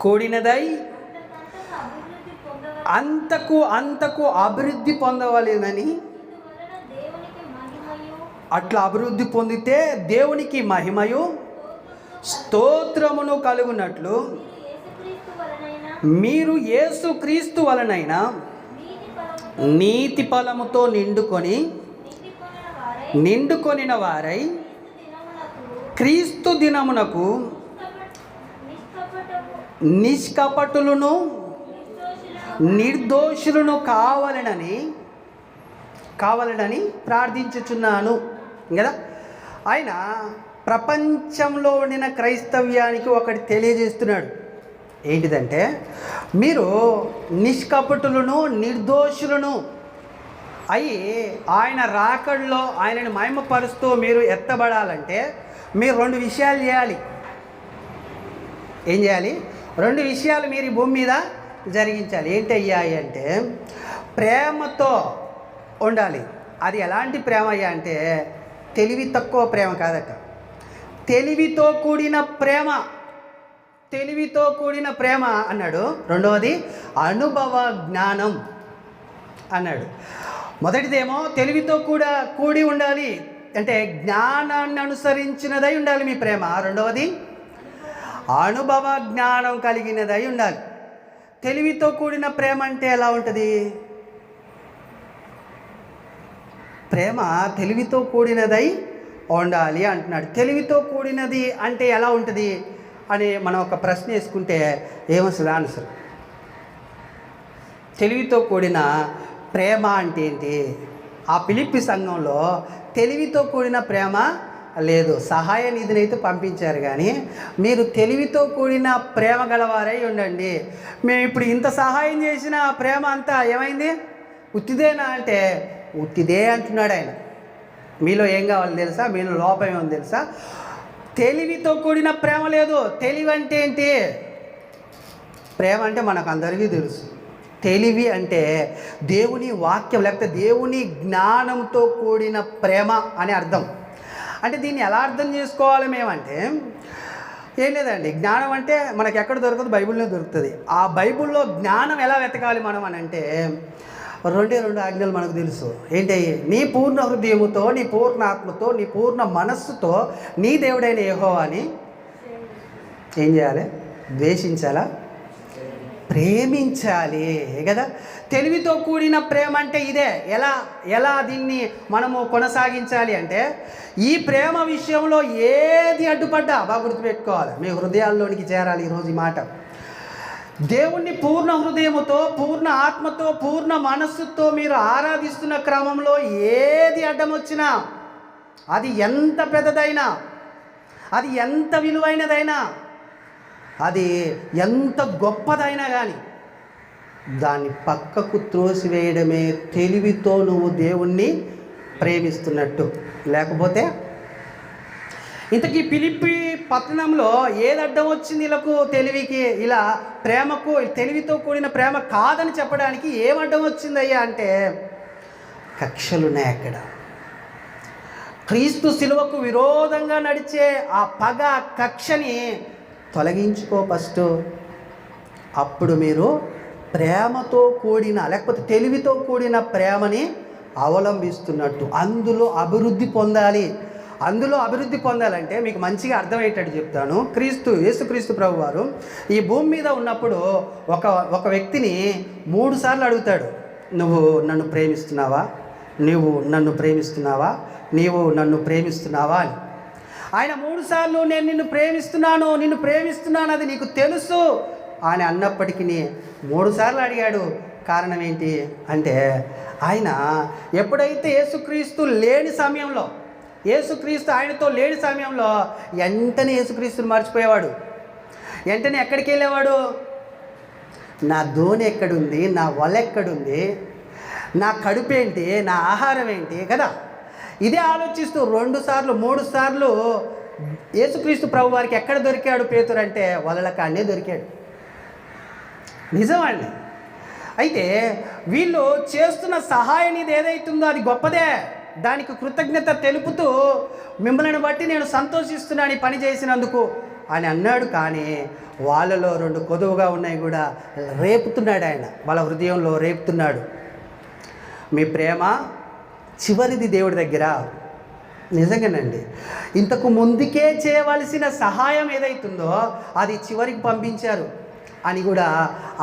Speaker 1: కూడినదై అంతకు అభివృద్ధి పొందవలేనని, అట్లా అభివృద్ధి పొందితే దేవునికి మహిమయు స్తోత్రమును కలుగునట్లు మీరు యేసుక్రీస్తు వలనైనా నీతి ఫలముతో నిండుకొనిన వారై క్రీస్తు దినమునకు నిష్కపటులను నిర్దోషులను కావాలనని ప్రార్థించుచున్నాను కదా. ఆయన ప్రపంచంలో ఉండిన క్రైస్తవ్యానికి ఒకటి తెలియజేస్తున్నాడు. ఏంటిదంటే, మీరు నిష్కపటులను నిర్దోషులను అయి ఆయన రాకడలో ఆయనని మహిమపరుస్తూ మీరు ఎత్తబడాలంటే మీరు 2 విషయాలు చేయాలి. ఏం చేయాలి? 2 విషయాలు మీరు ఈ భూమి మీద జరిగించాలి. ఏంటయ్యాయి అంటే, ప్రేమతో ఉండాలి. అది ఎలాంటి ప్రేమ అయ్యా అంటే తెలివి తక్కువ ప్రేమ కాదట, తెలివితో కూడిన ప్రేమ అన్నాడు. రెండవది అనుభవ జ్ఞానం అన్నాడు. మొదటిదేమో తెలివితో కూడి ఉండాలి, అంటే జ్ఞానాన్ని అనుసరించినదై ఉండాలి మీ ప్రేమ. రెండవది అనుభవ జ్ఞానం కలిగినదై ఉండాలి. తెలివితో కూడిన ప్రేమ అంటే ఎలా ఉంటుంది? ప్రేమ తెలివితో కూడినదై ఉండాలి అంటున్నాడు. తెలివితో కూడినది అంటే ఎలా ఉంటుంది అని మనం ఒక ప్రశ్న వేసుకుంటే ఏమొస్తుంది ఆన్సర్? తెలివితో కూడిన ప్రేమ అంటే ఏంటి? ఆ ఫిలిప్పీ సంఘంలో తెలివితో కూడిన ప్రేమ లేదు. సహాయ నిధిని అయితే పంపించారు, కానీ మీరు తెలివితో కూడిన ప్రేమ గలవారై ఉండండి. మేము ఇప్పుడు ఇంత సహాయం చేసిన ప్రేమ అంతా ఏమైంది? ఉత్తిదేనా అంటే ఉత్తిదే అంటున్నాడు ఆయన. మీలో ఏం కావాలి తెలుసా? మీలో లోపం ఏమని తెలుసా? తెలివితో కూడిన ప్రేమ లేదు. తెలివి అంటే ఏంటి? ప్రేమ అంటే మనకు అందరికీ తెలుసు. తెలివి అంటే దేవుని వాక్యం లేకపోతే దేవుని జ్ఞానంతో కూడిన ప్రేమ అని అర్థం. అంటే దీన్ని ఎలా అర్థం చేసుకోవాలి మేమంటే, ఏం లేదండి, జ్ఞానం అంటే మనకి ఎక్కడ దొరకదు? బైబిల్లో దొరుకుతుంది. ఆ బైబిల్లో జ్ఞానం ఎలా వెతకాలి మనం అని అంటే, రెండు ఆజ్ఞలు మనకు తెలుసు. ఏంటి? నీ పూర్ణ హృదయముతో, నీ పూర్ణ ఆత్మతో, నీ పూర్ణ మనస్సుతో నీ దేవుడైన యెహోవాని ఏం చేయాలి? ద్వేషించాలా? ప్రేమించాలి కదా. తెలివితో కూడిన ప్రేమ అంటే ఇదే. ఎలా దీన్ని మనము కొనసాగించాలి అంటే, ఈ ప్రేమ విషయంలో ఏది అడ్డుపడ్డా బాగా గుర్తుపెట్టుకోవాలి, మీ హృదయాల్లోనికి చేరాలి ఈరోజు ఈ మాట. దేవుణ్ణి పూర్ణ హృదయముతో, పూర్ణ ఆత్మతో, పూర్ణ మనస్సుతో మీరు ఆరాధిస్తున్న క్రమంలో ఏది అడ్డం వచ్చినా, అది ఎంత పెద్దదైనా, అది ఎంత విలువైనదైనా, అది ఎంత గొప్పదైనా కానీ దాన్ని పక్కకు త్రోసివేయడమే తెలివితో నువ్వు దేవుణ్ణి ప్రేమిస్తున్నట్టు. లేకపోతే ఇంతకీ ఫిలిప్పీ పట్టణంలో ఏది అడ్డం వచ్చింది వీళ్ళకు? తెలివికి, ఇలా ప్రేమకు, తెలివితో కూడిన ప్రేమ కాదని చెప్పడానికి ఏమడ్డం వచ్చిందయ్యా అంటే, కక్షలున్నాయి అక్కడ. క్రీస్తు శిలువకు విరోధంగా నడిచే ఆ పగ, కక్షని తొలగించుకో ఫస్ట్. అప్పుడు మీరు ప్రేమతో కూడిన లేకపోతే తెలివితో కూడిన ప్రేమని అవలంబిస్తున్నట్టు అందులో అభివృద్ధి పొందాలి. అందులో అభివృద్ధి పొందాలంటే మీకు మంచిగా అర్థమయ్యేటట్టు చెప్తాను. యేసుక్రీస్తు ప్రభు వారు ఈ భూమి మీద ఉన్నప్పుడు ఒక వ్యక్తిని 3 సార్లు అడుగుతాడు, నువ్వు నన్ను ప్రేమిస్తున్నావా, నువ్వు నన్ను ప్రేమిస్తున్నావా, నీవు నన్ను ప్రేమిస్తున్నావా అని. ఆయన 3 సార్లు నేను నిన్ను ప్రేమిస్తున్నాను అది నీకు తెలుసు అని అన్నప్పటికీ 3 సార్లు అడిగాడు. కారణం ఏంటి అంటే, ఆయన ఎప్పుడైతే యేసుక్రీస్తు లేని సమయంలో, యేసుక్రీస్తు ఆయనతో లేని సమయంలో వెంటనే యేసుక్రీస్తుని మర్చిపోయేవాడు. వెంటనే ఎక్కడికి వెళ్ళేవాడు? నా ధోని ఎక్కడుంది, నా వల ఎక్కడుంది, నా కడుపు ఏంటి, నా ఆహారం ఏంటి కదా. ఇదే ఆలోచిస్తూ 2 సార్లు 3 సార్లు యేసుక్రీస్తు ప్రభు వారికి ఎక్కడ దొరికాడు పేతురు అంటే, వలల కాడనే దొరికాడు. నిజమండి. అయితే వీళ్ళు చేస్తున్న సహాయం ఇది ఏదైతుందో అది గొప్పదే, దానికి కృతజ్ఞత తెలుపుతూ మిమ్మల్ని బట్టి నేను సంతోషిస్తున్నాను ఈ పని చేసినందుకు అని అన్నాడు. కానీ వాళ్ళలో 2 కొదువుగా ఉన్నాయి కూడా రేపుతున్నాడు ఆయన, వాళ్ళ హృదయంలో రేపుతున్నాడు. మీ ప్రేమ చివరిది దేవుడి దగ్గర. నిజంగానండి, ఇంతకు ముందుకే చేయవలసిన సహాయం ఏదైతుందో అది చివరికి పంపించారు అని కూడా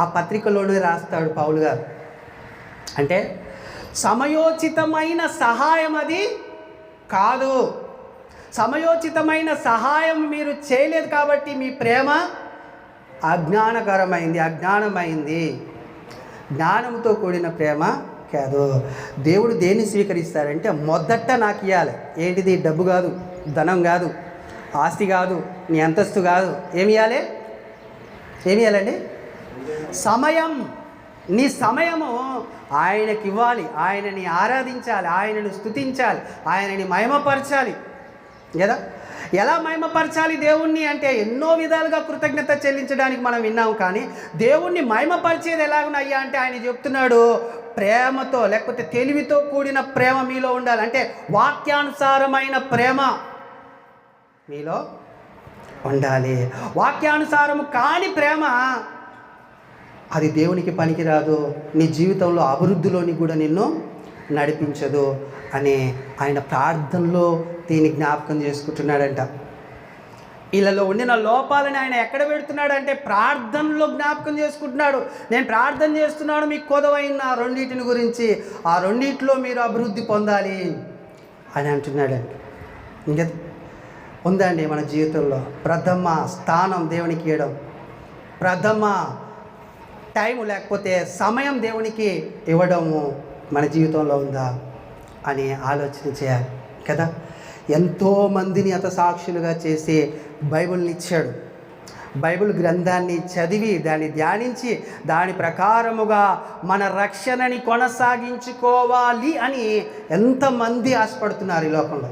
Speaker 1: ఆ పత్రికలోనే రాస్తాడు పౌలు గారు. అంటే సమయోచితమైన సహాయం అది కాదు. సమయోచితమైన సహాయం మీరు చేయలేదు కాబట్టి మీ ప్రేమ అజ్ఞానమైంది. జ్ఞానంతో కూడిన ప్రేమ కాదు. దేవుడు దేన్ని స్వీకరిస్తారంటే, మొదట నాకు ఇవ్వాలి. ఏంటిది? డబ్బు కాదు, ధనం కాదు, ఆస్తి కాదు, నీ అంతస్తు కాదు. ఏమి ఇవ్వాలండి? సమయం. నీ సమయము ఆయనకి ఇవ్వాలి, ఆయనని ఆరాధించాలి, ఆయనను స్తుతించాలి, ఆయనని మహిమపరచాలి కదా. ఎలా మహిమపరచాలి దేవుణ్ణి అంటే, ఎన్నో విధాలుగా కృతజ్ఞత చెల్లించడానికి మనం విన్నాం. కానీ దేవుణ్ణి మహిమపరిచేది ఎలాగునయ్యా అంటే ఆయన చెప్తున్నాడు, ప్రేమతో లేకపోతే తెలివితో కూడిన ప్రేమ మీలో ఉండాలి. అంటే వాక్యానుసారమైన ప్రేమ మీలో ఉండాలి. వాక్యానుసారము కాని ప్రేమ అది దేవునికి పనికిరాదు, నీ జీవితంలో అభివృద్ధిలోని కూడా నిన్ను నడిపించదు అని ఆయన ప్రార్థనలో దీన్ని జ్ఞాపకం చేసుకుంటున్నాడంట. వీళ్ళలో ఉండిన లోపాలని ఆయన ఎక్కడ పెడుతున్నాడంటే ప్రార్థనలో జ్ఞాపకం చేసుకుంటున్నాడు. నేను ప్రార్థన చేస్తున్నాను మీకు కొదవైన 2 గురించి, ఆ 2 మీరు అభివృద్ధి పొందాలి అని అంటున్నాడండి. ఇంకా ఉందండి మన జీవితంలో ప్రథమ స్థానం దేవునికి ఇవ్వడం, ప్రథమ టైం లేకపోతే సమయం దేవునికి ఇవ్వడము మన జీవితంలో ఉందా అని ఆలోచన చేయాలి కదా. ఎంతోమందిని సాక్షులుగా చేసి బైబిల్ని ఇచ్చాడు. బైబిల్ గ్రంథాన్ని చదివి దాన్ని ధ్యానించి దాని ప్రకారముగా మన రక్షణని కొనసాగించుకోవాలి అని ఎంతమంది ఆశపడుతున్నారు ఈ లోకంలో,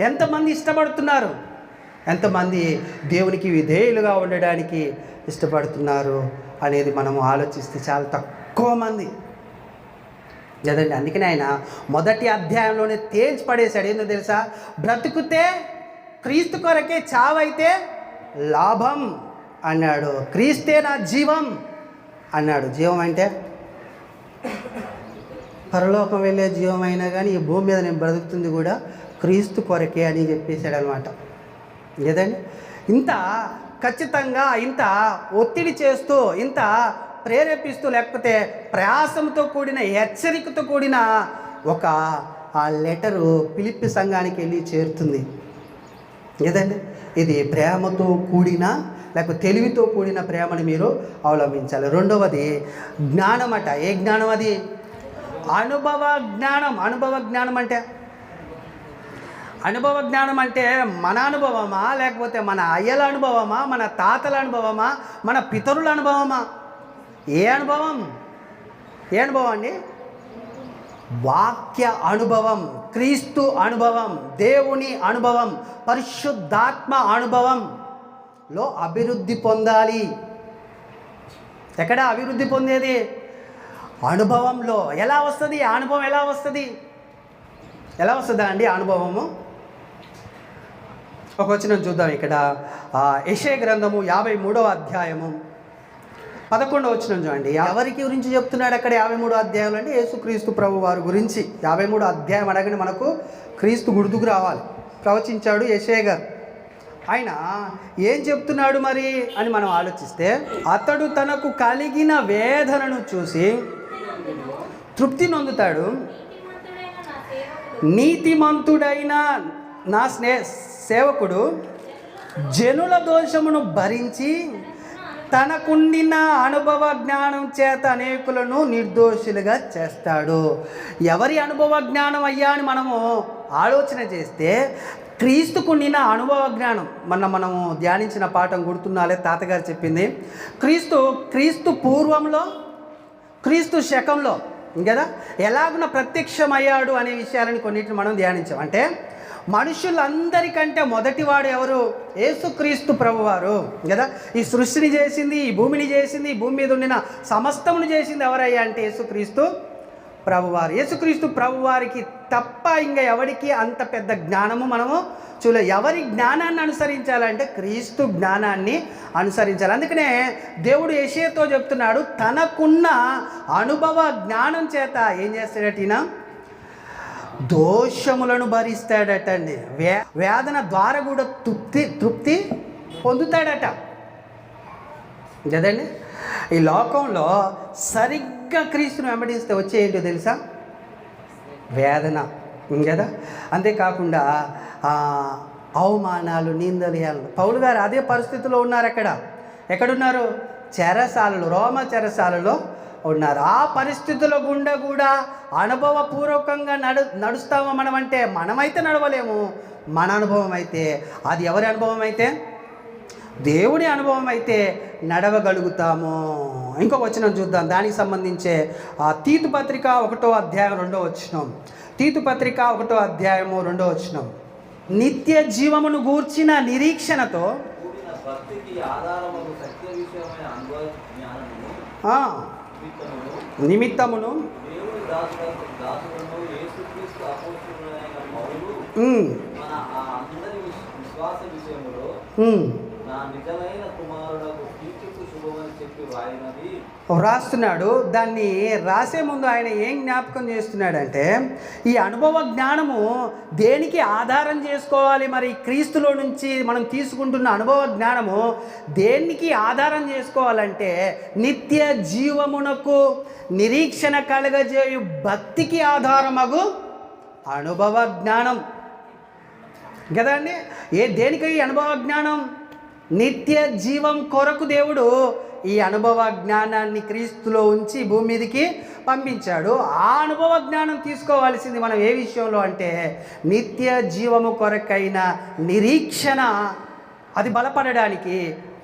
Speaker 1: ఎంతమంది ఇష్టపడుతున్నారు, ఎంతమంది దేవునికి విధేయులుగా ఉండడానికి ఇష్టపడుతున్నారు అనేది మనము ఆలోచిస్తే చాలా తక్కువ మంది కదండి. అందుకని ఆయన మొదటి అధ్యాయంలోనే తేల్చి పడేశాడు. ఏందో తెలుసా? బ్రతుకుతే క్రీస్తు కొరకే, చావైతే లాభం అన్నాడు. క్రీస్తే నా జీవం అన్నాడు. జీవం అంటే పరలోకం వెళ్ళే జీవం అయినా కానీ ఈ భూమి మీద నేను బ్రతుకుతుంది కూడా క్రీస్తు కొరకే అని చెప్పేశాడు అనమాట. లేదండి, ఇంత ఖచ్చితంగా, ఇంత ఒత్తిడి చేస్తూ, ఇంత ప్రేరేపిస్తూ, లేకపోతే ప్రయాసంతో కూడిన, హెచ్చరికతో కూడిన ఒక ఆ లెటరు ఫిలిప్పీ సంఘానికి వెళ్ళి చేరుతుంది. లేదండి, ఇది ప్రేమతో కూడిన, లేకపోతే తెలివితో కూడిన ప్రేమని మీరు అవలంబించాలి. రెండవది జ్ఞానం అట. ఏ జ్ఞానం అది? అనుభవ జ్ఞానం. అనుభవ జ్ఞానం అంటే, అనుభవ జ్ఞానం అంటే మన అనుభవమా, లేకపోతే మన అయ్యల అనుభవమా, మన తాతల అనుభవమా, మన పితరుల అనుభవమా? ఏ అనుభవం? ఏ అనుభవం అండి? వాక్య అనుభవం, క్రీస్తు అనుభవం, దేవుని అనుభవం, పరిశుద్ధాత్మ అనుభవంలో అభివృద్ధి పొందాలి. ఎక్కడ అభివృద్ధి పొందేది? అనుభవంలో. ఎలా వస్తుంది అనుభవం? ఎలా వస్తుంది? ఎలా వస్తుందా అండి అనుభవము? ఒక వచనం చూద్దాం ఇక్కడ. యెషయా గ్రంథము 53వ అధ్యాయము 11వ వచనం చూడండి. ఎవరికి గురించి చెప్తున్నాడు అక్కడ 53వ అధ్యాయంలో అంటే యేసుక్రీస్తు ప్రభు వారి గురించి. 53వ అధ్యాయం అనగానే మనకు క్రీస్తు గుర్తుకు రావాలి. ప్రవచించాడు యెషయా గారు. ఆయన ఏం చెప్తున్నాడు మరి అని మనం ఆలోచిస్తే, అతడు తనకు కలిగిన వేదనను చూసి తృప్తి నొందుతాడు, నీతిమంతుడైన నా సేవకుడు జనుల దోషమును భరించి తనకుండిన అనుభవ జ్ఞానం చేత అనేకులను నిర్దోషులుగా చేస్తాడు. ఎవరి అనుభవ జ్ఞానం అయ్యా అని మనము ఆలోచన చేస్తే, క్రీస్తుకుండిన అనుభవ జ్ఞానం. మనము ధ్యానించిన పాఠం గుర్తున్నాలే, తాతగారు చెప్పింది. క్రీస్తు పూర్వంలో, క్రీస్తు శకంలో కదా ఎలాగున ప్రత్యక్షమయ్యాడు అనే విషయాలని కొన్నిటిని మనం ధ్యానించాం. అంటే మనుషులందరికంటే మొదటివాడు ఎవరు? యేసుక్రీస్తు ప్రభువారు కదా. ఈ సృష్టిని చేసింది, ఈ భూమిని చేసింది, ఈ భూమి మీద ఉండిన సమస్తమును చేసింది ఎవరయ్యా అంటే యేసుక్రీస్తు ప్రభువారు. యేసుక్రీస్తు ప్రభువారికి తప్ప ఇంకా ఎవరికి అంత పెద్ద జ్ఞానము మనము చూడలేదు. ఎవరి జ్ఞానాన్ని అనుసరించాలంటే క్రీస్తు జ్ఞానాన్ని అనుసరించాలి. అందుకనే దేవుడు యెషయాతో చెప్తున్నాడు, తనకున్న అనుభవ జ్ఞానం చేత ఏం చేస్తాడట? దోషములను భరిస్తాడటండి. వేదన ద్వారా కూడా తృప్తి పొందుతాడట కదండి. ఈ లోకంలో సరిగ్గా క్రీస్తుని వెంబడిస్తే వచ్చే ఏంటో తెలుసా? వేదన కదా. అంతేకాకుండా అవమానాలు, నిందలు. పౌలు గారు అదే పరిస్థితిలో ఉన్నారు. ఎక్కడున్నారు? చెరసాలలో, రోమ చెరసాలలో ఉన్నారు. ఆ పరిస్థితుల గుండా కూడా అనుభవపూర్వకంగా నడుస్తామా మనం అంటే మనమైతే నడవలేము. మన అనుభవం అయితే, అది ఎవరి అనుభవం అయితే? దేవుని అనుభవం అయితే నడవగలుగుతాము. ఇంకొక వచనం చూద్దాం, దానికి సంబంధించే తీతు పత్రిక 1వ అధ్యాయం 2వ వచనం. తీతు పత్రిక 1వ అధ్యాయము 2వ వచనం. నిత్య జీవమును గూర్చిన నిరీక్షణతో నిమిత్తమును వ్రాస్తున్నాడు. దాన్ని రాసే ముందు ఆయన ఏం జ్ఞాపకం చేస్తున్నాడంటే, ఈ అనుభవ జ్ఞానము దేనికి ఆధారం చేసుకోవాలి? మరి క్రీస్తులో నుంచి మనం తీసుకుంటున్న అనుభవ జ్ఞానము దేనికి ఆధారం చేసుకోవాలంటే నిత్య జీవమునకు నిరీక్షణ కలగజేయు భక్తికి ఆధారమగు అనుభవ జ్ఞానం. కదండి. దేనికై అనుభవ జ్ఞానం? నిత్య జీవం కొరకు దేవుడు ఈ అనుభవ జ్ఞానాన్ని క్రీస్తులో ఉంచి భూమి మీదకి పంపించాడు. ఆ అనుభవ జ్ఞానం తీసుకోవాల్సింది మనం ఏ విషయంలో అంటే నిత్య జీవము కొరకైన నిరీక్షణ, అది బలపడడానికి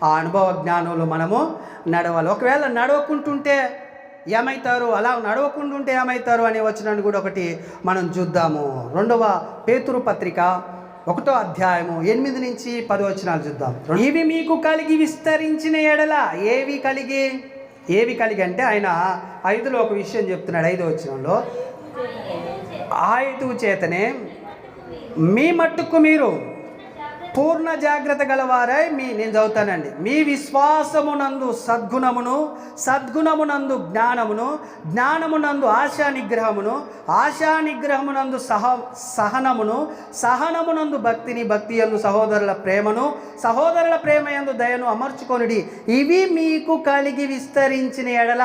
Speaker 1: ఆ అనుభవ జ్ఞానంలో మనము నడవాలి. ఒకవేళ నడవకుంటుంటే ఏమవుతారు, అలా నడవకుంటుంటే ఏమవుతారు అనే వచనాన్ని కూడా ఒకటి మనం చూద్దాము. 2వ పేతురు పత్రిక 1వ అధ్యాయము 8 నుంచి 10 వచనాలు చూద్దాం. ఇవి మీకు కలిగి విస్తరించిన ఎడల, ఏవి కలిగి అంటే ఆయన 5లో ఒక విషయం చెప్తున్నాడు. 5వ వచనంలో ఆ హేతువు చేతనే మీ మట్టుకు మీరు పూర్ణ జాగ్రత్త గలవారై నేను చదువుతానండి. మీ విశ్వాసమునందు సద్గుణమునందు జ్ఞానమునందు ఆశానిగ్రహమునందు సహనమునందు భక్తి యందు సహోదరుల ప్రేమ యందు దయను అమర్చుకొనుడి. ఇవి మీకు కలిగి విస్తరించిన ఎడల,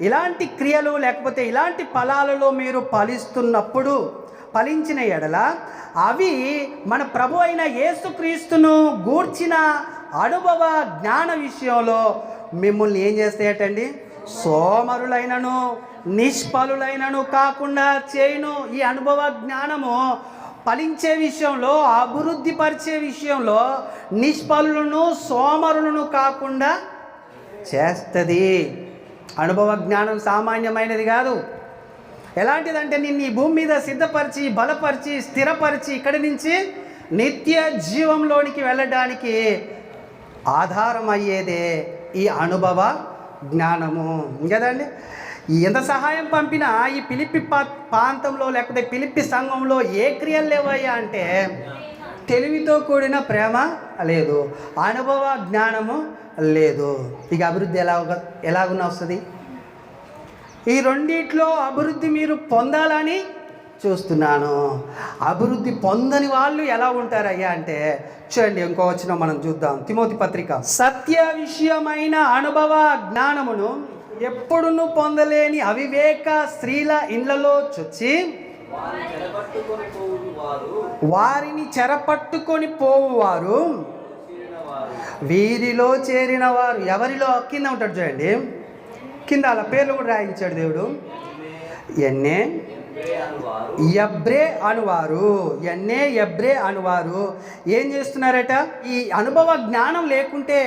Speaker 1: ఇలాంటి క్రియలు లేకపోతే ఇలాంటి ఫలాలలో మీరు ఫలించిన ఎడల అవి మన ప్రభు అయిన యేసుక్రీస్తును గూర్చిన అనుభవ జ్ఞాన విషయంలో మిమ్మల్ని ఏం చేస్తాయటండి? సోమరులైనను నిష్ఫలులైనను కాకుండా చేయును. ఈ అనుభవ జ్ఞానము ఫలించే విషయంలో, అభివృద్ధి పరిచే విషయంలో నిష్ఫలులను సోమరులను కాకుండా చేస్తుంది. అనుభవ జ్ఞానం సామాన్యమైనది కాదు. ఎలాంటిదంటే నిన్ను ఈ భూమి మీద సిద్ధపరిచి బలపరిచి స్థిరపరిచి ఇక్కడి నుంచి నిత్య జీవంలోనికి వెళ్ళడానికి ఆధారం అయ్యేదే ఈ అనుభవ జ్ఞానము కదండి. ఎంత సహాయం పంపినా ఈ ఫిలిప్పి ప్రాంతంలో లేకపోతే ఫిలిప్పి సంఘంలో ఏ క్రియలు లేవయ్యా అంటే తెలివితో కూడిన ప్రేమ లేదు, అనుభవ జ్ఞానము లేదు. ఇక అభివృద్ధి ఎలాగున్నా వస్తుంది? ఈ రెండిట్లో అభివృద్ధి మీరు పొందాలని చూస్తున్నాను. అభివృద్ధి పొందని వాళ్ళు ఎలా ఉంటారయ్యా అంటే చూడండి, ఇంకో వచనం మనం చూద్దాం. తిమోతి పత్రిక, సత్య విషయమైన అనుభవ జ్ఞానమును ఎప్పుడును పొందలేని అవివేక స్త్రీల ఇండ్లలో చొచ్చి వారిని చెరపట్టుకొని పోవువారు వీరిలో చేరిన వారు. ఎవరిలో? కింద ఉంటాడు చూడండి, కింద అలా పేర్లు కూడా రాయించాడు దేవుడు. ఎబ్రే అనువారు ఏం చేస్తున్నారట? ఈ అనుభవ జ్ఞానం లేకుంటే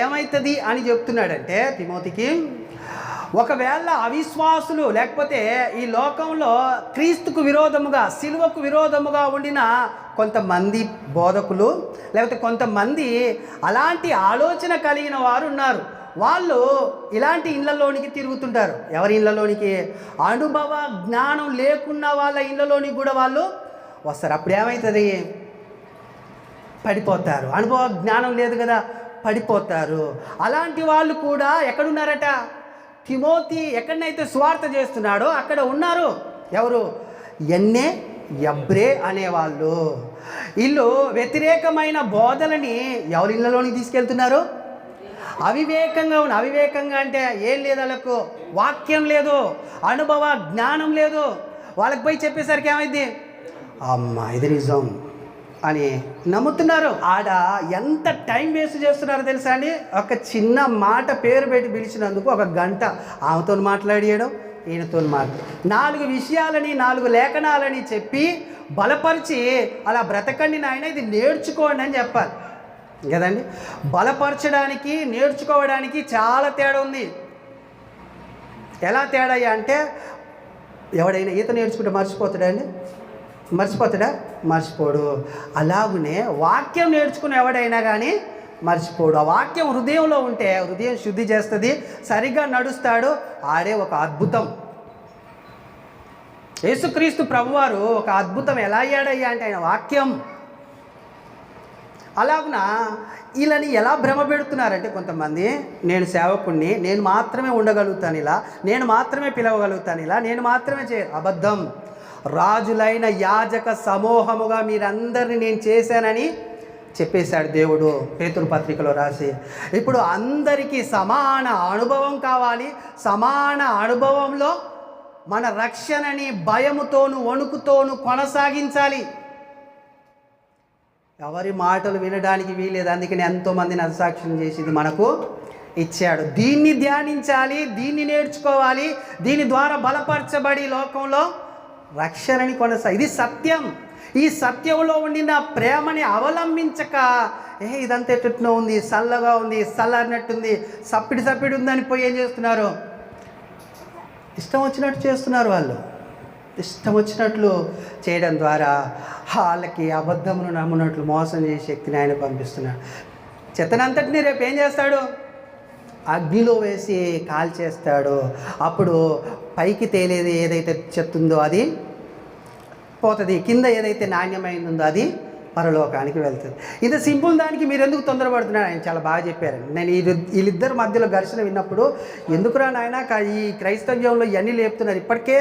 Speaker 1: ఏమవుతుంది అని చెప్తున్నాడంటే తిమోతికి, ఒకవేళ అవిశ్వాసులు లేకపోతే ఈ లోకంలో క్రీస్తుకు విరోధముగా సిలువకు విరోధముగా ఉండిన కొంతమంది బోధకులు లేకపోతే కొంతమంది అలాంటి ఆలోచన కలిగిన వారు ఉన్నారు. వాళ్ళు ఇలాంటి ఇళ్ళలోనికి తిరుగుతుంటారు. ఎవరి ఇళ్ళలోనికి? అనుభవ జ్ఞానం లేకున్న వాళ్ళ ఇళ్ళలోనికి కూడా వాళ్ళు వస్తారు. అప్పుడు ఏమవుతుంది? పడిపోతారు. అనుభవ జ్ఞానం లేదు కదా, పడిపోతారు. అలాంటి వాళ్ళు కూడా ఎక్కడున్నారట? తిమోతి ఎక్కడనైతే సువార్త చేస్తున్నాడో అక్కడ ఉన్నారు. ఎవరు? ఎబ్రే అనేవాళ్ళు. వీళ్ళు వ్యతిరేకమైన బోధలని ఎవరి ఇళ్ళలోనికి తీసుకెళ్తున్నారు? అవివేకంగా అంటే ఏం లేదు, వాళ్ళకు వాక్యం లేదు, అనుభవ జ్ఞానం లేదు. వాళ్ళకి పోయి చెప్పేసరికి ఏమైంది? అమ్మా ఇది నిజం అని నమ్ముతున్నారు. ఆడ ఎంత టైం వేస్ట్ చేస్తున్నారో తెలుసా అండి? ఒక చిన్న మాట పేరు పెట్టి పిలిచినందుకు 1 గంట ఆమెతో మాట్లాడేయడం, ఈయనతో 4 విషయాలని 4 లేఖనాలని చెప్పి బలపరిచి అలా బ్రతకండి నాయన, ఇది నేర్చుకోండి అని చెప్పాలి కదండి. బలపరచడానికి నేర్చుకోవడానికి చాలా తేడా ఉంది. ఎలా తేడా అంటే ఎవడైనా ఈత నేర్చుకుంటే మర్చిపోతాడా? మర్చిపోడు. అలాగునే వాక్యం నేర్చుకుని ఎవడైనా కానీ మర్చిపోడు. ఆ వాక్యం హృదయంలో ఉంటే హృదయం శుద్ధి చేస్తుంది, సరిగ్గా నడుస్తాడు. ఆడే ఒక అద్భుతం. యేసుక్రీస్తు ప్రభువారు ఒక అద్భుతం ఎలా అయ్యాడయ్యా అంటే ఆయన వాక్యం. అలాగున వీళ్ళని ఎలా భ్రమ పెడుతున్నారంటే కొంతమంది, నేను సేవకుణ్ణి, నేను మాత్రమే ఉండగలుగుతాను ఇలా, నేను మాత్రమే పిలవగలుగుతాను ఇలా, నేను మాత్రమే అబద్ధం. రాజులైన యాజక సమూహముగా మీరందరినీ నేను చేశానని చెప్పేశాడు దేవుడు పేతురు పత్రికలో రాసి. ఇప్పుడు అందరికీ సమాన అనుభవం కావాలి. సమాన అనుభవంలో మన రక్షణని భయముతోను వణుకుతోను కొనసాగించాలి. ఎవరి మాటలు వినడానికి వీలేదు. అందుకని ఎంతోమందిని హతసాక్షులు చేసి ఇది మనకు ఇచ్చాడు. దీన్ని ధ్యానించాలి, దీన్ని నేర్చుకోవాలి, దీని ద్వారా బలపరచబడి లోకంలో రక్షణని ఇది సత్యం. ఈ సత్యంలో ఉండిన ప్రేమని అవలంబించక ఇదంతా ఎట్టునో ఉంది, చల్లగా ఉంది, చల్లనట్టుంది, సప్పిడి ఉందని పోయి ఏం చేస్తున్నారు? ఇష్టం వచ్చినట్టు చేస్తున్నారు. వాళ్ళు ఇష్టం వచ్చినట్లు చేయడం ద్వారా వాళ్ళకి అబద్ధమును నమ్మునట్లు మోసం చేసే శక్తిని ఆయన పంపిస్తున్నాడు. చెత్తనంతటిని రేపు ఏం చేస్తాడు? అగ్నిలో వేసి కాల్చేస్తాడు. అప్పుడు పైకి తేలేది ఏదైతే చెత్త ఉందో అది పోతుంది, కింద ఏదైతే నాణ్యమైందో అది పరలోకానికి వెళ్తుంది. ఇంత సింపుల్ దానికి మీరు ఎందుకు తొందరపడుతున్నాడు? ఆయన చాలా బాగా చెప్పారు. నేను వీళ్ళిద్దరి మధ్యలో ఘర్షణ విన్నప్పుడు, ఎందుకురా నాయన ఈ క్రైస్తవ్యంలో ఇవన్నీ లేపుతున్నారు, ఇప్పటికే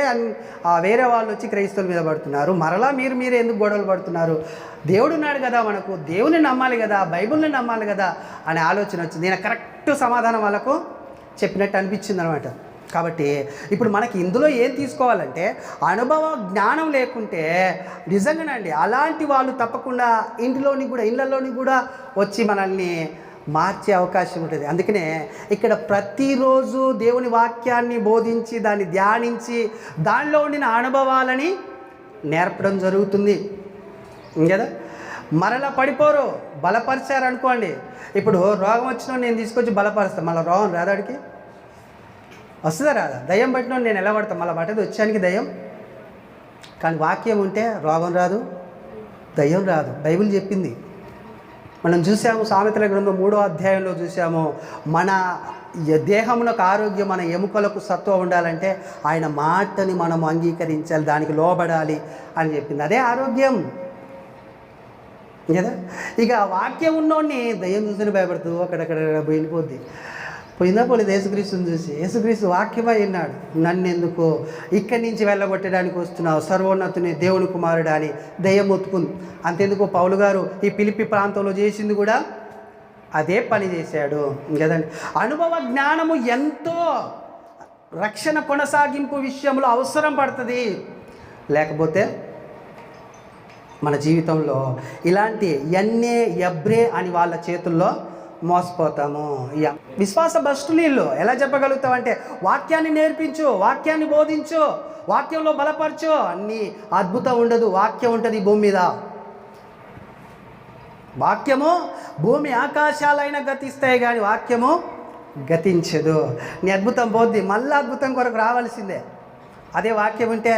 Speaker 1: వేరే వాళ్ళు వచ్చి క్రైస్తవుల మీద పడుతున్నారు, మరలా మీరు ఎందుకు గొడవలు పడుతున్నారు? దేవుడు ఉన్నాడు కదా, మనకు దేవుని నమ్మాలి కదా, బైబిల్ని నమ్మాలి కదా అనే ఆలోచన వచ్చింది. నేను కరెక్ట్ సమాధానం వాళ్ళకు చెప్పినట్టు అనిపించింది అనమాట. కాబట్టి ఇప్పుడు మనకి ఇందులో ఏం తీసుకోవాలంటే, అనుభవ జ్ఞానం లేకుంటే నిజంగానండి అలాంటి వాళ్ళు తప్పకుండా ఇళ్ళల్లోని కూడా వచ్చి మనల్ని మార్చే అవకాశం ఉంటుంది. అందుకనే ఇక్కడ ప్రతిరోజు దేవుని వాక్యాన్ని బోధించి దాన్ని ధ్యానించి దానిలో ఉండిన అనుభవాలని నేర్పడం జరుగుతుంది కదా. మరలా పడిపోరు, బలపరిచారు అనుకోండి. ఇప్పుడు రోగం వచ్చిన నేను తీసుకొచ్చి బలపరుస్తాను, మళ్ళీ రోగం రాదాడికి వస్తుందా రాదా? దయ్యం పట్టిన నేను ఎలా పడతాను? మళ్ళీ పట్టదు వచ్చానికి దయ్యం. కానీ వాక్యం ఉంటే రోగం రాదు, దయ్యం రాదు. బైబిల్ చెప్పింది. మనం చూసాము సామెతల గ్రంథం 3వ అధ్యాయంలో చూసాము, మన దేహమునకు ఆరోగ్యం, మన ఎముకలకు సత్వం ఉండాలంటే ఆయన మాటని మనం అంగీకరించాలి, దానికి లోబడాలి అని చెప్పింది. అదే ఆరోగ్యం కదా. ఇక వాక్యం ఉన్నోడిని దయ్యం చూసి భయపడుతూ అక్కడక్కడ పోయిందా పోలేదు. యేసుక్రీస్తుని చూసి, యేసుక్రీస్తు వాక్యమై ఉన్నాడు, నన్ను ఎందుకు ఇక్కడి నుంచి వెళ్ళగొట్టడానికి వస్తున్నావు, సర్వోన్నతుని దేవుని కుమారుడు అని దయ్యం ఒత్తుకుంది. అంతెందుకు పౌలు గారు ఈ ఫిలిప్పి ప్రాంతంలో చేసింది కూడా అదే పని చేశాడు కదండి. అనుభవ జ్ఞానము ఎంతో రక్షణ కొనసాగింపు విషయంలో అవసరం పడుతుంది. లేకపోతే మన జీవితంలో ఇలాంటి ఎబ్రే అని వాళ్ళ చేతుల్లో మోసపోతాము. విశ్వాస భ్రష్టులు వీళ్ళు. ఎలా చెప్పగలుగుతామంటే, వాక్యాన్ని నేర్పించు, వాక్యాన్ని బోధించు, వాక్యంలో బలపరచు, అన్నీ అద్భుతం ఉండదు. వాక్యం ఉంటుంది భూమి మీద. వాక్యము భూమి ఆకాశాలైనా గతిస్తాయి కానీ వాక్యము గతించదు. నీ అద్భుతం పోద్ది, మళ్ళీ అద్భుతం కొరకు రావాల్సిందే. అదే వాక్యం ఉంటే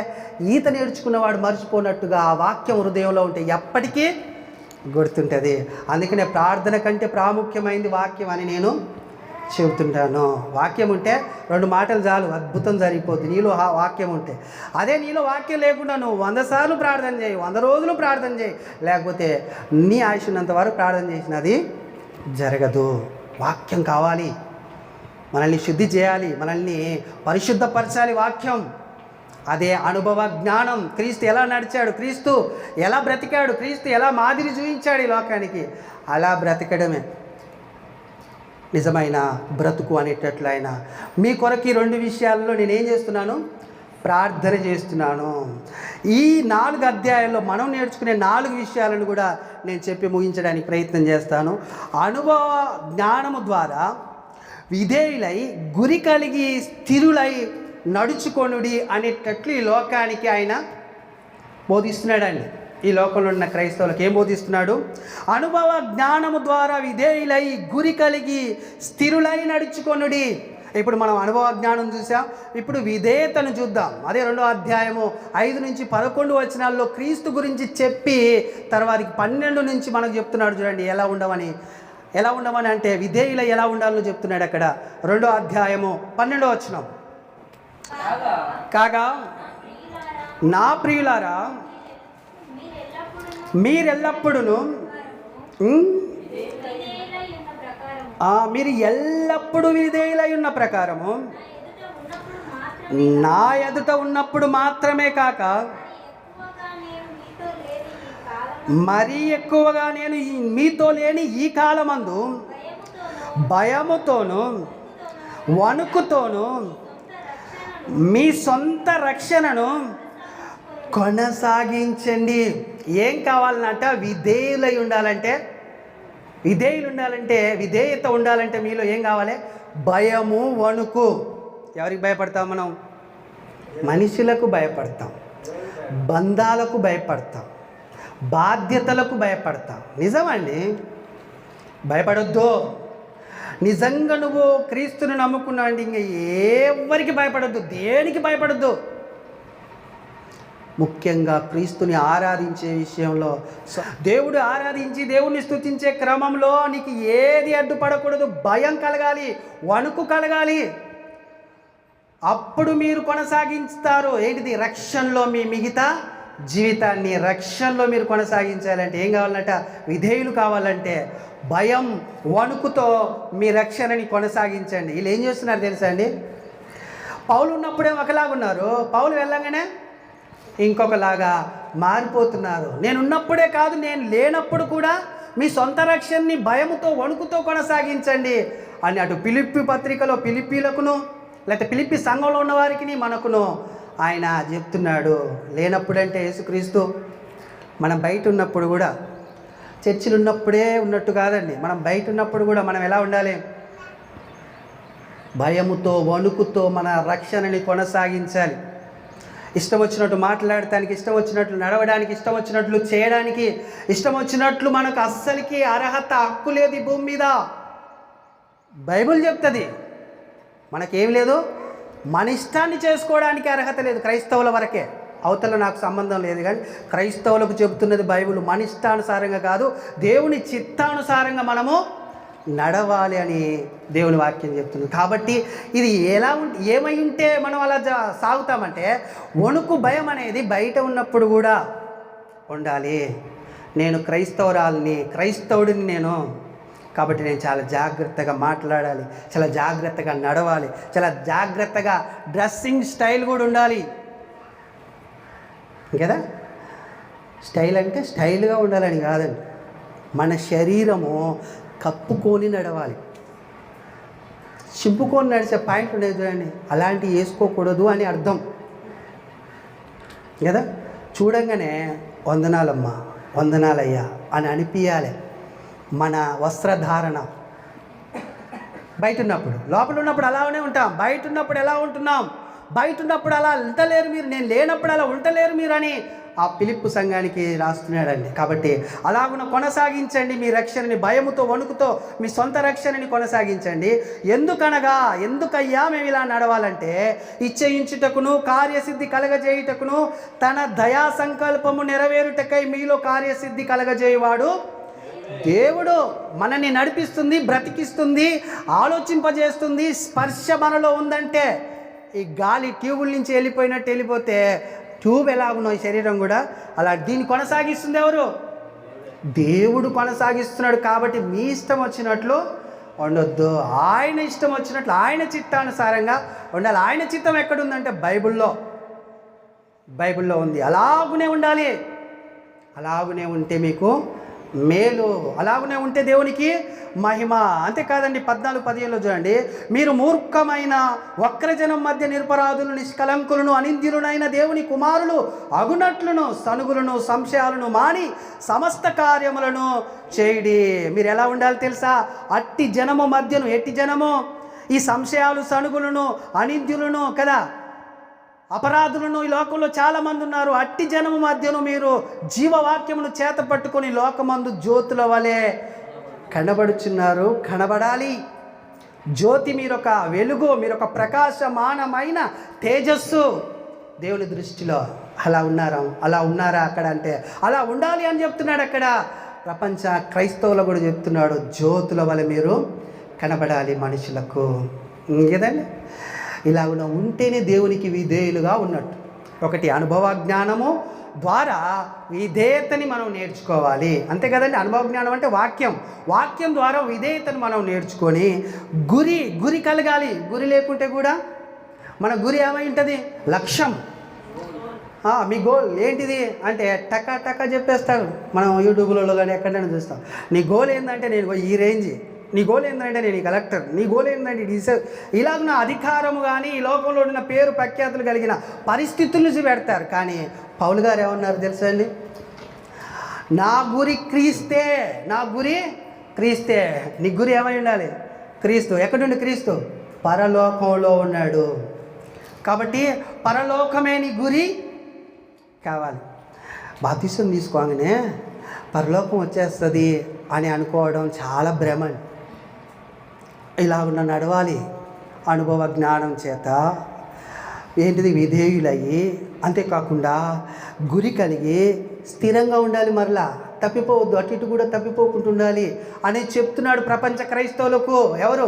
Speaker 1: ఈత నేర్చుకున్నవాడు మర్చిపోనట్టుగా ఆ వాక్యం హృదయంలో ఉంటే ఎప్పటికీ గుర్తుంటుంది. అందుకనే ప్రార్థన కంటే ప్రాముఖ్యమైనది వాక్యం అని నేను చెబుతుంటాను. వాక్యం ఉంటే 2 మాటలు చాలు, అద్భుతం జరిగిపోద్ది నీలో వాక్యం ఉంటే. అదే నీలో వాక్యం లేకుండా నువ్వు 100 సార్లు ప్రార్థన చేయి, 100 రోజులు ప్రార్థన చేయి, లేకపోతే నీ ఆయుష్నంత వరకు ప్రార్థన చేసినది జరగదు. వాక్యం కావాలి, మనల్ని శుద్ధి చేయాలి, మనల్ని పరిశుద్ధపరచాలి వాక్యం. అదే అనుభవ జ్ఞానం. క్రీస్తు ఎలా నడిచాడు, క్రీస్తు ఎలా బ్రతికాడు, క్రీస్తు ఎలా మాదిరి చూపించాడు ఈ లోకానికి, అలా బ్రతికడమే నిజమైన బ్రతుకు అనేటట్లు. ఆయన మీ కొరకు ఈ 2 విషయాల్లో నేనేం చేస్తున్నాను? ప్రార్థన చేస్తున్నాను. ఈ 4 అధ్యాయాల్లో మనం నేర్చుకునే 4 విషయాలను కూడా నేను చెప్పి ముగించడానికి ప్రయత్నం చేస్తాను. అనుభవ జ్ఞానము ద్వారా విధేయులై గురి కలిగి స్థిరులై నడుచుకొనుడి అనేటట్లు ఈ లోకానికి ఆయన బోధిస్తున్నాడండి. ఈ లోకంలో ఉన్న క్రైస్తవులకు ఏం బోధిస్తున్నాడు? అనుభవ జ్ఞానము ద్వారా విధేయులై గురి కలిగి స్థిరులై నడుచుకొనుడి. ఇప్పుడు మనం అనుభవ జ్ఞానం చూసాం, ఇప్పుడు విధేయతను చూద్దాం. అదే 2వ అధ్యాయము 5 నుంచి 11 వచనాల్లో క్రీస్తు గురించి చెప్పి తర్వాత 12 నుంచి మనకు చెప్తున్నాడు. చూడండి ఎలా ఉండమని అంటే విధేయులై ఎలా ఉండాలో చెప్తున్నాడు అక్కడ. 2వ అధ్యాయము 12వ వచనం, కాగా నా ప్రియులారా మీరెల్లప్పుడూ మీరు ఎల్లప్పుడూ విధేయులై ఉన్న ప్రకారము నా ఎదుట ఉన్నప్పుడు మాత్రమే కాక మరీ ఎక్కువగా నేను మీతో లేని ఈ కాలమందు భయముతోను వణుకుతోను మీ సొంత రక్షణను కొనసాగించండి. ఏం కావాలన్నట? విధేయులై ఉండాలంటే, విధేయత ఉండాలంటే మీలో ఏం కావాలి? భయము, వణుకు. ఎవరికి భయపడతాం మనం? మనుషులకు భయపడతాం, బంధాలకు భయపడతాం, బాధ్యతలకు భయపడతాం. నిజమండి, భయపడొద్దు. నిజంగా నువ్వు క్రీస్తుని నమ్ముకున్నావు అంటే ఇంక ఎవరికి భయపడొద్దు, దేనికి భయపడొద్దు. ముఖ్యంగా క్రీస్తుని ఆరాధించే విషయంలో, దేవుడు ఆరాధించి దేవుణ్ణి స్తుతించే క్రమంలో నీకు ఏది అడ్డుపడకూడదు. భయం కలగాలి, వణుకు కలగాలి. అప్పుడు మీరు కొనసాగిస్తారు. ఏంటిది? రక్షణలో మీ మిగతా జీవితాన్ని రక్షణలో మీరు కొనసాగించాలంటే ఏం కావాలంట? విధేయులు కావాలంటే భయం, వణుకుతో మీ రక్షణని కొనసాగించండి. వీళ్ళు ఏం చేస్తున్నారు తెలుసా అండి? పౌలు ఉన్నప్పుడే ఒకలాగున్నారు, పౌలు వెళ్ళగానే ఇంకొకలాగా మారిపోతున్నారు. నేను ఉన్నప్పుడే కాదు, నేను లేనప్పుడు కూడా మీ సొంత రక్షణని భయముతో, వణుకుతో కొనసాగించండి అని అటు ఫిలిప్పీ పత్రికలో ఫిలిప్పీలకును, లేకపోతే ఫిలిప్పీ సంఘంలో ఉన్న వారికి మనకును ఆయన చెప్తున్నాడు. లేనప్పుడంటే యేసుక్రీస్తు, మనం బయట ఉన్నప్పుడు కూడా, చర్చిలు ఉన్నప్పుడే ఉన్నట్టు కాదండి, మనం బయట ఉన్నప్పుడు కూడా మనం ఎలా ఉండాలి? భయముతో, వణుకుతో మన రక్షణని కొనసాగించాలి. ఇష్టం వచ్చినట్టు మాట్లాడటానికి, ఇష్టం వచ్చినట్లు నడవడానికి, ఇష్టం వచ్చినట్లు చేయడానికి, ఇష్టం వచ్చినట్లు మనకు అస్సలకి అర్హత, హక్కు లేదు ఈ భూమి మీద. బైబిల్ చెప్తుంది మనకేం లేదు, మన ఇష్టాన్ని చేసుకోవడానికి అర్హత లేదు. క్రైస్తవుల వరకే, అవతల నాకు సంబంధం లేదు. కానీ క్రైస్తవులకు చెబుతున్నది బైబిల్ మన ఇష్టానుసారంగా కాదు, దేవుని చిత్తానుసారంగా మనము నడవాలి అని దేవుని వాక్యం చెప్తుంది. కాబట్టి ఇది ఏమై ఉంటే మనం అలా సాగుతామంటే, వణుకు, భయం అనేది బయట ఉన్నప్పుడు కూడా ఉండాలి. నేను క్రైస్తవురాలని, క్రైస్తవుడిని నేను, కాబట్టి నేను చాలా జాగ్రత్తగా మాట్లాడాలి, చాలా జాగ్రత్తగా నడవాలి, చాలా జాగ్రత్తగా డ్రెస్సింగ్ స్టైల్ కూడా ఉండాలి కదా. స్టైల్ అంటే స్టైల్గా ఉండాలని కాదండి, మన శరీరము కప్పుకొని నడవాలి. చింపుకొని నడిచే పాయింట్ ఉండేది చూడండి, అలాంటివి వేసుకోకూడదు అని అర్థం కదా. చూడంగానే వందనాలమ్మా, వందనాలయ్యా అని అనిపించాలి. మన వస్త్రధారణ బయట ఉన్నప్పుడు, లోపల ఉన్నప్పుడు అలానే ఉంటాం, బయట ఉన్నప్పుడు ఎలా ఉంటున్నాం, బయట ఉన్నప్పుడు అలా ఉండలేరు మీరు, నేను లేనప్పుడు అలా ఉండలేరు మీరు అని ఆ ఫిలిప్పు సంఘానికి రాస్తున్నాడండి. కాబట్టి అలాగున కొనసాగించండి మీ రక్షణని, భయముతో, వణుకుతో మీ సొంత రక్షణని కొనసాగించండి. ఎందుకయ్యా మేము ఇలా నడవాలంటే, ఇచ్చయించుటకును, కార్యసిద్ధి కలగజేయుటకును, తన దయా సంకల్పము నెరవేరుటకై మీలో కార్యసిద్ధి కలగజేయువాడు దేవుడు. మనల్ని నడిపిస్తుంది, బ్రతికిస్తుంది, ఆలోచింపజేస్తుంది. స్పర్శ మనలో ఉందంటే, ఈ గాలి ట్యూబుల నుంచి వెళ్ళిపోతే ట్యూబ్ ఎలాగునో ఈ శరీరం కూడా అలా దీన్ని కొనసాగిస్తుంది ఎవరు? దేవుడు కొనసాగిస్తున్నాడు. కాబట్టి మీ ఇష్టం వచ్చినట్లు ఉండొద్దు, ఆయన ఇష్టం వచ్చినట్లు, ఆయన చిత్తానుసారంగా ఉండాలి. ఆయన చిత్తం ఎక్కడుందంటే బైబిల్లో ఉంది. అలాగునే ఉండాలి. అలాగునే ఉంటే మీకు మేలు, అలాగునే ఉంటే దేవునికి మహిమ. అంతేకాదండి, 14:15 చూడండి, మీరు మూర్ఖమైన వక్రజనం మధ్య నిరపరాధులు, నిష్కలంకులను, అనింద్యులనైన దేవుని కుమారులు అగునట్లును సనుగులను, సంశయాలను మాని సమస్త కార్యములను చేయడి. మీరు ఎలా ఉండాలి తెలుసా? అట్టి జనము మధ్యను, ఎట్టి జనము? ఈ సంశయాలు, సనుగులను, అనింద్యులను కదా, అపరాధులను ఈ లోకంలో చాలామంది ఉన్నారు. అట్టి జనము మధ్యను మీరు జీవవాక్యమును చేత పట్టుకొని లోకమందు జ్యోతుల వలె కనబడుచున్నారు. కనబడాలి. జ్యోతి, మీరొక వెలుగు, మీరొక ప్రకాశమానమైన తేజస్సు దేవుని దృష్టిలో. అలా ఉన్నారా అక్కడ అంటే అలా ఉండాలి అని చెప్తున్నాడు. అక్కడ ప్రపంచ క్రైస్తవులు కూడా చెప్తున్నాడు, జ్యోతుల వలె మీరు కనబడాలి మనుషులకు కదండి. ఇలాగున ఉంటేనే దేవునికి విధేయులుగా ఉన్నట్టు. ఒకటి అనుభవ జ్ఞానము ద్వారా విధేయతని మనం నేర్చుకోవాలి, అంతే కదండి. అనుభవ జ్ఞానం అంటే వాక్యం ద్వారా విధేయతను మనం నేర్చుకొని గురి కలగాలి. గురి లేకుంటే కూడా మన గురి ఏమై ఉంటుంది? లక్ష్యం. మీ గోల్ ఏంటిది అంటే టకా చెప్పేస్తాడు. మనం యూట్యూబ్లలో కానీ ఎక్కడైనా చూస్తాం, నీ గోల్ ఏంటంటే నేను ఈ రేంజ్ నీ గోల్ ఏంటంటే నేను ఈ కలెక్టర్, నీ గోల్ ఏంటంటే ఇలాగ నా అధికారము కానీ ఈ లోకంలో ఉన్న పేరు ప్రఖ్యాతులు కలిగిన పరిస్థితులను పెడతారు. కానీ పౌలు గారు ఏమన్నారు తెలుసా అండి? నా గురి క్రీస్తే, నా గురి క్రీస్తే. నీ గురి ఏమై ఉండాలి? క్రీస్తు. ఎక్కడుండి క్రీస్తు? పరలోకంలో ఉన్నాడు. కాబట్టి పరలోకమే నీ గురి కావాలి. బాప్తిసం తీసుకోగానే పరలోకం వచ్చేస్తుంది అని అనుకోవడం చాలా భ్రమ. ఇలా ఉన్న నడవాలి అనుభవ జ్ఞానం చేత, ఏంటిది విధేయులయ్యి, అంతేకాకుండా గురి కలిగి స్థిరంగా ఉండాలి. మరలా తప్పిపోవద్దు, అటు ఇటు కూడా తప్పిపోకుండా ఉండాలి అని చెప్తున్నాడు ప్రపంచ క్రైస్తవులకు. ఎవరు?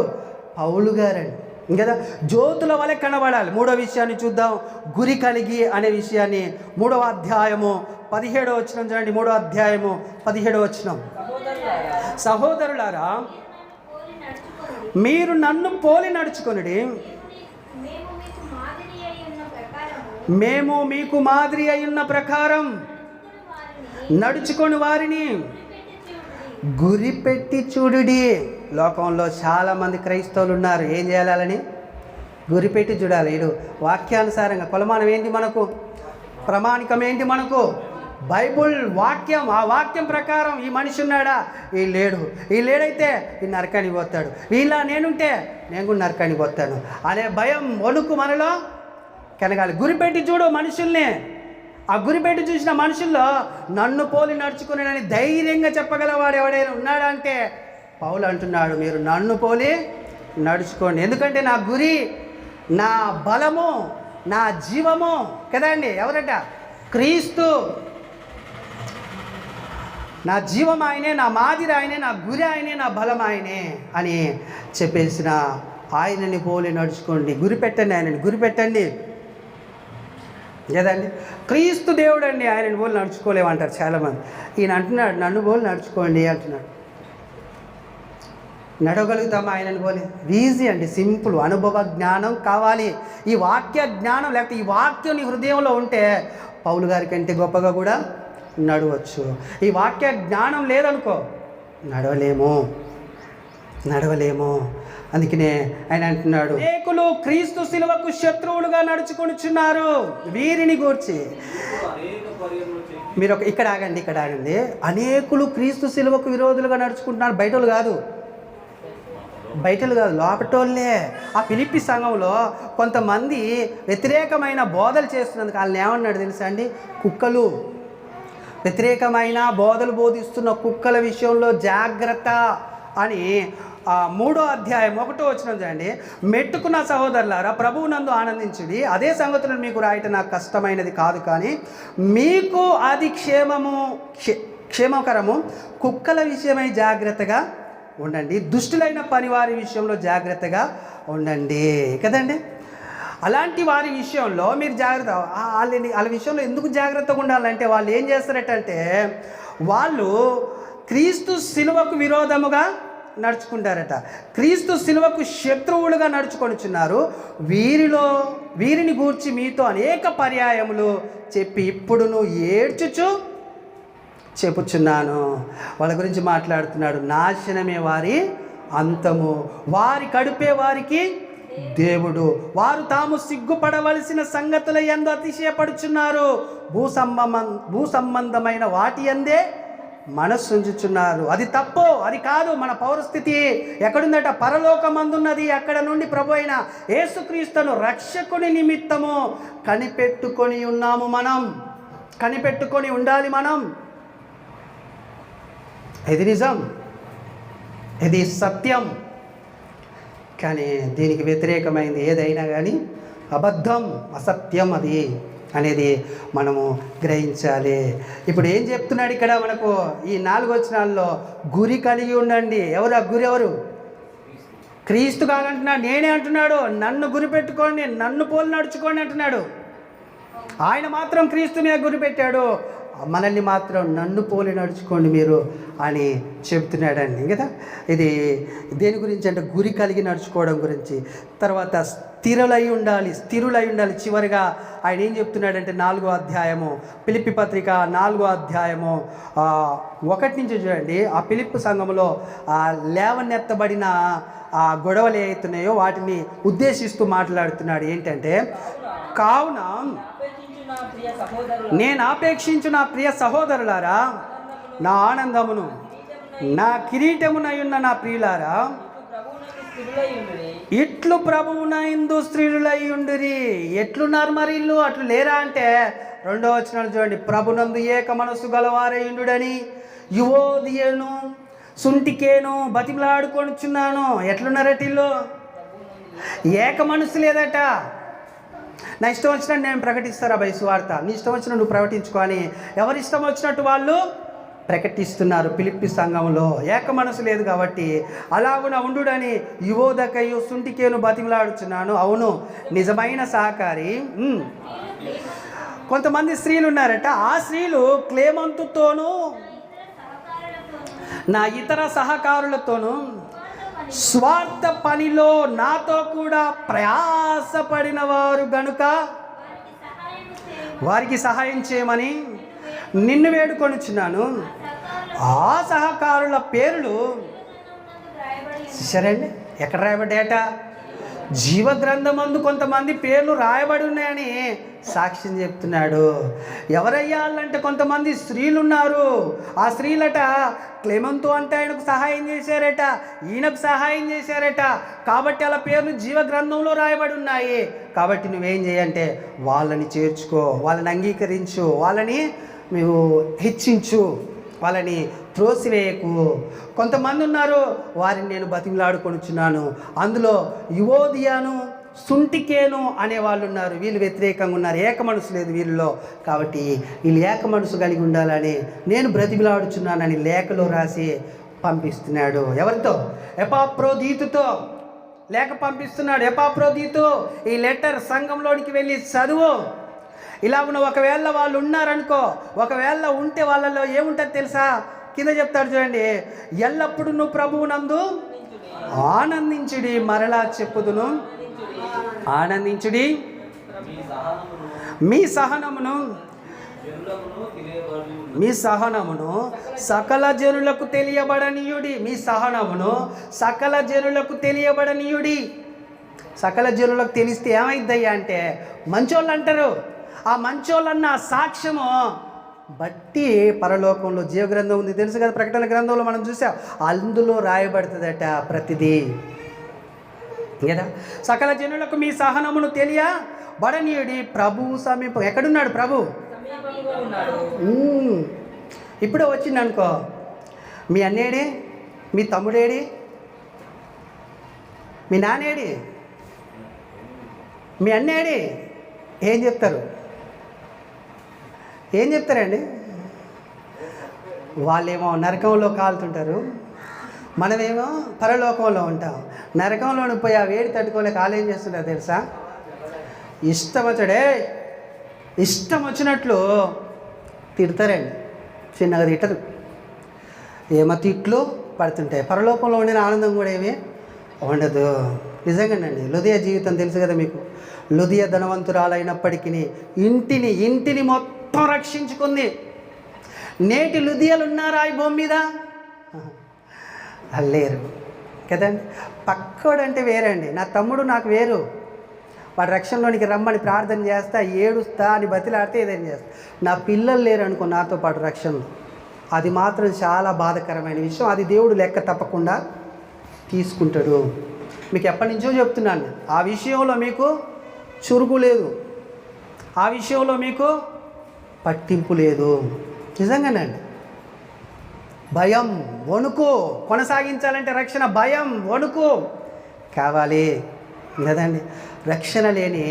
Speaker 1: పౌలు గారండి. ఇంకా జ్యోతుల వలె కనబడాలి. మూడో విషయాన్ని చూద్దాం, గురి కలిగి అనే విషయాన్ని. 3వ అధ్యాయము 17వ వచనం చూడండి. 3వ అధ్యాయము 17వ వచనం. సహోదరులారా, మీరు నన్ను పోలి నడుచుకొనుడి, మేము మీకు మాదిరి అయ్యున్న ప్రకారం నడుచుకొని వారిని గురి పెట్టి చూడుడి. లోకంలో చాలామంది క్రైస్తవులు ఉన్నారు. ఏం చేయాలని? గురి పెట్టి చూడాలి. ఇడు వాక్యానుసారంగా కొలమానం ఏంటి మనకు? ప్రమాణికం ఏంటి మనకు? బైబుల్ వాక్యం. ఆ వాక్యం ప్రకారం ఈ మనిషి ఉన్నాడా? ఈ లేడు. ఈ లేడైతే ఈ నరకానికి పోతాడు. వీళ్ళ నేనుంటే నేను కూడా నరకానికి పోతాను అనే భయం, వణుకు మనలో కలగాలి. గురిపెట్టి చూడు మనుషుల్ని. ఆ గురిపెట్టి చూసిన మనుషుల్లో నన్ను పోలి నడుచుకునేనని ధైర్యంగా చెప్పగలవాడు ఎవడైనా ఉన్నాడా అంటే పౌలు అంటున్నాడు, మీరు నన్ను పోలి నడుచుకోండి. ఎందుకంటే నా గురి, నా బలము, నా జీవము కదండి. ఎవరట? క్రీస్తు. నా జీవం ఆయనే, నా మాదిరి ఆయనే, నా గురి ఆయనే, నా బలం ఆయనే అని చెప్పేసిన ఆయనని పోలి నడుచుకోండి. గురి పెట్టండి, ఆయనని గురి పెట్టండి లేదండి. క్రీస్తు దేవుడు అండి, ఆయనని పోలి నడుచుకోలేమంటారు చాలామంది. ఈయన అంటున్నాడు నన్ను పోలి నడుచుకోండి అంటున్నాడు. నడవగలుగుతామా ఆయనని పోలి? ఈజీ అండి, సింపుల్. అనుభవ జ్ఞానం కావాలి. ఈ వాక్య జ్ఞానం లేకపోతే ఈ వాక్యం నీ హృదయంలో ఉంటే పౌలు గారి కంటే గొప్పగా కూడా నడవచ్చు. ఈ వాక్య జ్ఞానం లేదనుకో నడవలేము. అందుకనే ఆయన అంటున్నాడు, అనేకులు క్రీస్తు శిలువకు శత్రువులుగా నడుచుకొనిచున్నారు, వీరిని గూర్చి మీరు ఇక్కడ ఆగండి. అనేకులు క్రీస్తు శిలువకు విరోధులుగా నడుచుకుంటున్నారు. బయటలు కాదు, లోపటోళ్ళే. ఆ ఫిలిప్పి సంఘంలో కొంతమంది వ్యతిరేకమైన బోధలు చేస్తున్నందుకు వాళ్ళని ఏమన్నాడు తెలుసా అండి? కుక్కలు. వ్యతిరేకమైన బోధలు బోధిస్తున్న కుక్కల విషయంలో జాగ్రత్త అని 3వ అధ్యాయం 1వ వచనం చూడండి. మెట్టుకున్న సహోదరులారా, ప్రభువునందు ఆనందించుడి. అదే సంగతులను మీకు రాయటం నాకు కష్టమైనది కాదు, కానీ మీకు అది క్షేమకరము. కుక్కల విషయమై జాగ్రత్తగా ఉండండి, దుష్టులైన పనివారి విషయంలో జాగ్రత్తగా ఉండండి కదండి. అలాంటి వారి విషయంలో మీరు జాగ్రత్త. వాళ్ళ విషయంలో ఎందుకు జాగ్రత్తగా ఉండాలంటే వాళ్ళు ఏం చేస్తారటంటే వాళ్ళు క్రీస్తు శిలువకు విరోధముగా నడుచుకుంటారట. క్రీస్తు శిలువకు శత్రువులుగా నడుచుకొనిచున్నారు. వీరిని గూర్చి మీతో అనేక పర్యాయములు చెప్పి ఇప్పుడు నువ్వు ఏడ్చుచు చెప్పుచున్నాను. వాళ్ళ గురించి మాట్లాడుతున్నాడు. నాశనమే వారి అంతము, వారి కడుపే వారికి దేవుడు. వారు తాము సిగ్గుపడవలసిన సంగతుల యందు అతిశయపడుచున్నారు, భూ సంబంధమైన వాటి యందే మనస్సు ఉంచుచున్నారు. అది తప్పు, అది కాదు. మన పౌరస్థితి ఎక్కడుందట? పరలోకమందున్నది. అక్కడ నుండి ప్రభు అయిన యేసుక్రీస్తును రక్షకుని నిమిత్తము కనిపెట్టుకొని ఉన్నాము. మనం కనిపెట్టుకొని ఉండాలి. మనం ఇది నిజం, ఇది సత్యం. కానీ దీనికి వ్యతిరేకమైంది ఏదైనా కానీ అబద్ధం, అసత్యం అది అనేది మనము గ్రహించాలి. ఇప్పుడు ఏం చెప్తున్నాడు ఇక్కడ మనకు ఈ 4 వచనాల్లో? గురి కలిగి ఉండండి. ఎవరు ఆ గురి? ఎవరు? క్రీస్తు కాదంటున్నాడు. నేనే అంటున్నాడు, నన్ను గురి పెట్టుకోండి, నన్ను పోలి నడుచుకోండి అంటున్నాడు. ఆయన మాత్రం క్రీస్తు మీద గురి పెట్టాడు, మనల్ని మాత్రం నన్ను పోలి నడుచుకోండి మీరు అని చెప్తున్నాడండి కదా. ఇది దేని గురించి అంటే గురి కలిగి నడుచుకోవడం గురించి. తర్వాత స్థిరులై ఉండాలి. చివరిగా ఆయన ఏం చెప్తున్నాడంటే 4వ అధ్యాయము, ఫిలిప్పీ పత్రిక 4వ అధ్యాయము 1 నుంచి చూడండి. ఆ ఫిలిప్పీ సంఘములో లేవనెత్తబడిన ఆ గొడవలు ఏవైతున్నాయో వాటిని ఉద్దేశిస్తూ మాట్లాడుతున్నాడు. ఏంటంటే, కావున నేను ఆపేక్షించు నా ప్రియ సహోదరులారా, నా ఆనందమును నా కిరీటమునయున్న నా ప్రియులారా, ఇట్లు ప్రభువునందు స్త్రీలులై ఉండిరి. ఎట్లున్నారు మరి ఇల్లు? అట్లు లేరా అంటే 2వ వచనం చూడండి. ప్రభునందు ఏక మనస్సు గలవారై ఉండుడని యువోదియను సుంటికేను బతిమలాడుకొనుచున్నాను. ఎట్లున్నారట ఇల్లు? ఏక మనస్సు లేదట. నా ఇష్టం వచ్చినట్టు నేను ప్రకటిస్తారా భయ సువార్త, నీ ఇష్టం వచ్చినట్టు నువ్వు ప్రకటించుకో అని ఎవరి ఇష్టం వచ్చినట్టు వాళ్ళు ప్రకటిస్తున్నారు. ఫిలిప్పీ సంఘంలో ఏక మనసు లేదు కాబట్టి అలాగున ఉండుడని యువోదకయు సుంటికేను బతిమలాడుచున్నాను. అవును, నిజమైన సహకారి. కొంతమంది స్త్రీలు ఉన్నారట. ఆ స్త్రీలు క్లేమంతుతోనూ నా ఇతర సహకారులతోనూ స్వార్థ పనిలో నాతో కూడా ప్రయాసపడిన వారు గనుక వారికి సహాయం చేయమని నిన్ను వేడుకొనుచున్నాను. ఆ సహకారుల పేర్లు సరేండి ఎక్కడ రాయబడ్డాయట? జీవగ్రంథమందు కొంతమంది పేర్లు రాయబడి ఉన్నాయని సాక్ష్యం చెప్తున్నాడు. ఎవరయ్యాలంటే కొంతమంది స్త్రీలు ఉన్నారు. ఆ స్త్రీలట క్లెమంతు అంటే ఆయనకు సహాయం చేశారట, ఈయనకు సహాయం చేశారట. కాబట్టి అలా పేర్లు జీవగ్రంథంలో రాయబడి ఉన్నాయి. కాబట్టి నువ్వేం చేయంటే వాళ్ళని చేర్చుకో, వాళ్ళని అంగీకరించు, వాళ్ళని నువ్వు హెచ్చించు, వాళ్ళని త్రోసివేయకు. కొంతమంది ఉన్నారు, వారిని నేను బతిమలాడుకొనుచున్నాను. అందులో యువోదియాను సుంటికేను అనే వాళ్ళు ఉన్నారు. వీళ్ళు వ్యతిరేకంగా ఉన్నారు. ఏక మనసు లేదు వీళ్ళలో. కాబట్టి వీళ్ళు ఏక మనసు కలిగి ఉండాలని నేను బ్రతిమలాడుచున్నానని లేఖలో రాసి పంపిస్తున్నాడు. ఎవరితో? ఎపాఫ్రోదీతుతో లేఖ పంపిస్తున్నాడు. ఎపాఫ్రోదీతు, ఈ లెటర్ సంఘంలోనికి వెళ్ళి చదువు. ఇలాగున ఒకవేళ వాళ్ళు ఉన్నారనుకో, ఒకవేళ ఉంటే వాళ్ళలో ఏముంటుంది తెలుసా? కింద చెప్తాడు చూడండి. ఎల్లప్పుడూ నువ్వు ప్రభువునందు ఆనందించుడి. మరలా చెప్పుదును, ఆనందించుడి. మీ సహనమును సకల జనులకు తెలియబడనీయుడి. మీ సహనమును సకల జనులకు తెలియబడనీయుడి. సకల జనులకు తెలిస్తే ఏమైద్దయ్యా అంటే మంచోళ్ళు అంటారు. ఆ మంచోళ్ళన్న సాక్ష్యము బట్టి పరలోకంలో జీవగ్రంథం ఉంది, తెలుసు కదా. ప్రకటన గ్రంథంలో మనం చూసాం, అందులో రాయబడుతుందట ప్రతిదీ కదా. సకల జనులకు మీ సహనమును తెలియబడనీయుడి. ప్రభు సమీపం. ఎక్కడున్నాడు ప్రభు? ఇప్పుడే వచ్చింది అనుకో, మీ అన్నేడి, మీ తమ్ముడేడి, మీ నాన్నేడి, మీ అన్నేడి, ఏం చెప్తారు? ఏం చెప్తారండి? వాళ్ళేమో నరకంలో కాలుతుంటారు, మనమేమో పరలోకంలో ఉంటాం. నరకంలోని పోయి ఆ వేడి తట్టుకోలేక వాళ్ళు ఏం చేస్తుంటారు తెలుసా? ఇష్టం వచ్చినట్లు తిడతారండి. చిన్నగా తిట్టరు, ఏమో తిట్లు పడుతుంటాయి. పరలోకంలో ఉండిన ఆనందం కూడా ఏమీ ఉండదు. నిజంగానండి. లుదియా జీవితం తెలుసు కదా మీకు. లుదియా ధనవంతురాలైనప్పటికీ ఇంటిని మొత్తం రక్షించుకుంది. నేటి లుదియాలు ఉన్నారా ఈ భూమి మీద? లేరు కదండి. పక్కోడంటే వేరండి. నా తమ్ముడు నాకు వేరు. వాడు రక్షణలోనికి రమ్మని ప్రార్థన చేస్తా, ఏడుస్తా అని బతిలాడితే ఏదైనా చేస్తా. నా పిల్లలు లేరు అనుకో నాతో పాటు రక్షణలో, అది మాత్రం చాలా బాధాకరమైన విషయం. అది దేవుడు లెక్క తప్పకుండా తీసుకుంటాడు. మీకు ఎప్పటి నుంచో చెప్తున్నాను, ఆ విషయంలో మీకు చురుకు లేదు, ఆ విషయంలో మీకు పట్టింపు లేదు. నిజంగానండి. భయం, వణుకు కొనసాగించాలంటే రక్షణ భయం, వణుకు కావాలి కదండి. రక్షణ లేని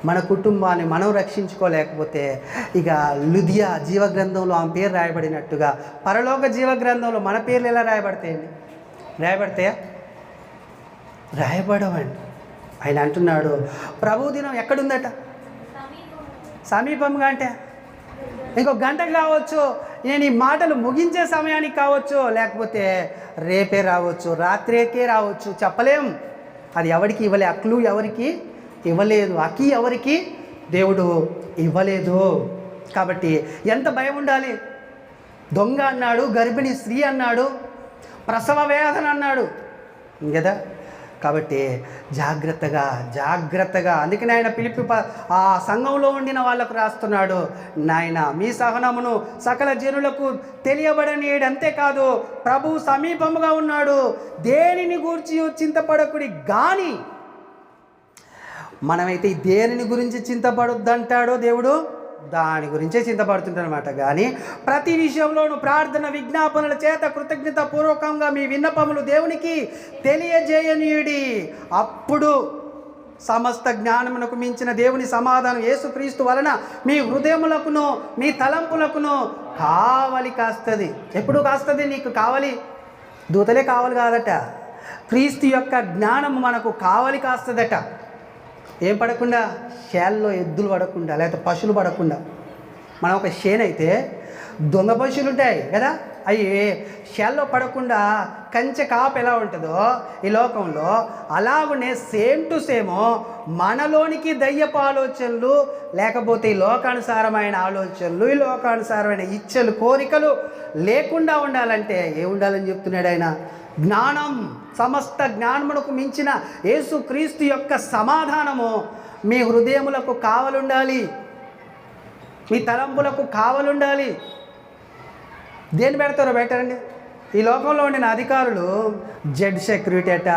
Speaker 1: మన కుటుంబాన్ని మనం రక్షించుకోలేకపోతే ఇక లుదియా జీవగ్రంథంలో ఆమె పేరు రాయబడినట్టుగా పరలోక జీవగ్రంథంలో మన పేర్లు ఎలా రాయబడతాయండి? రాయబడతాయా? రాయబడవండి. ఆయన అంటున్నాడు ప్రభు దినం ఎక్కడుందట? సమీపంగా. అంటే ఇంకో గంటకు కావచ్చు, నేను ఈ మాటలు ముగించే సమయానికి కావచ్చు, లేకపోతే రేపే రావచ్చు, రాత్రికే రావచ్చు, చెప్పలేం. అది ఎవరికి ఇవ్వలే, ఆ క్లూ ఎవరికి ఇవ్వలేదు. ఆ కీ ఎవరికి? దేవుడు ఇవ్వలేదు. కాబట్టి ఎంత భయం ఉండాలి? దొంగ అన్నాడు, గర్భిణీ స్త్రీ అన్నాడు, ప్రసవ వేదన అన్నాడు కదా. కాబట్టి జాగ్రత్తగా అందుకని ఆయన పిలిపి ఆ సంఘంలో ఉండిన వాళ్ళకు రాస్తున్నాడు, నాయన మీ సహనమును సకల జనులకు తెలియబడనీయడు, అంతేకాదు ప్రభు సమీపముగా ఉన్నాడు, దేనిని గూర్చి చింతపడకుడి. కానీ మనమైతే దేనిని గురించి చింతపడొద్దంటాడో దేవుడు దాని గురించే చింతపడుతుంటారనమాట. కానీ ప్రతి విషయంలోనూ ప్రార్థన విజ్ఞాపనల చేత కృతజ్ఞత పూర్వకంగా మీ విన్నపములు దేవునికి తెలియజేయనీయుడి. అప్పుడు సమస్త జ్ఞానమునకు మించిన దేవుని సమాధానం యేసుక్రీస్తు వలన మీ హృదయములకును మీ తలంపులకును కావలి కాస్తుంది. ఎప్పుడు కాస్తుంది? నీకు కావలి దూతలే కావాలి కాదట, క్రీస్తు యొక్క జ్ఞానము మనకు కావలి కాస్తుందట. ఏం పడకుండా? షేల్లో ఎద్దులు పడకుండా, లేకపోతే పశువులు పడకుండా. మనం ఒక షేనైతే దొంగ పశువులు ఉంటాయి కదా, అవి షేల్లో పడకుండా కంచె కాపు ఎలా ఉంటుందో ఈ లోకంలో, అలాగనే సేమ్ టు సేమ్ మనలోనికి దయ్యపు ఆలోచనలు, లేకపోతే ఈ లోకానుసారమైన ఆలోచనలు, ఈ లోకానుసారమైన ఇచ్చలు, కోరికలు లేకుండా ఉండాలంటే ఏముండాలని చెప్తున్నాడు ఆయన? జ్ఞానం. సమస్త జ్ఞానమునకు మించిన యేసుక్రీస్తు యొక్క సమాధానము మీ హృదయములకు కావలుండాలి, మీ తలంపులకు కావలుండాలి. దేన్ని పెడతారో పెట్టండి. ఈ లోకంలో ఉండిన అధికారులు జెడ్ సెక్యూరిటీ అట,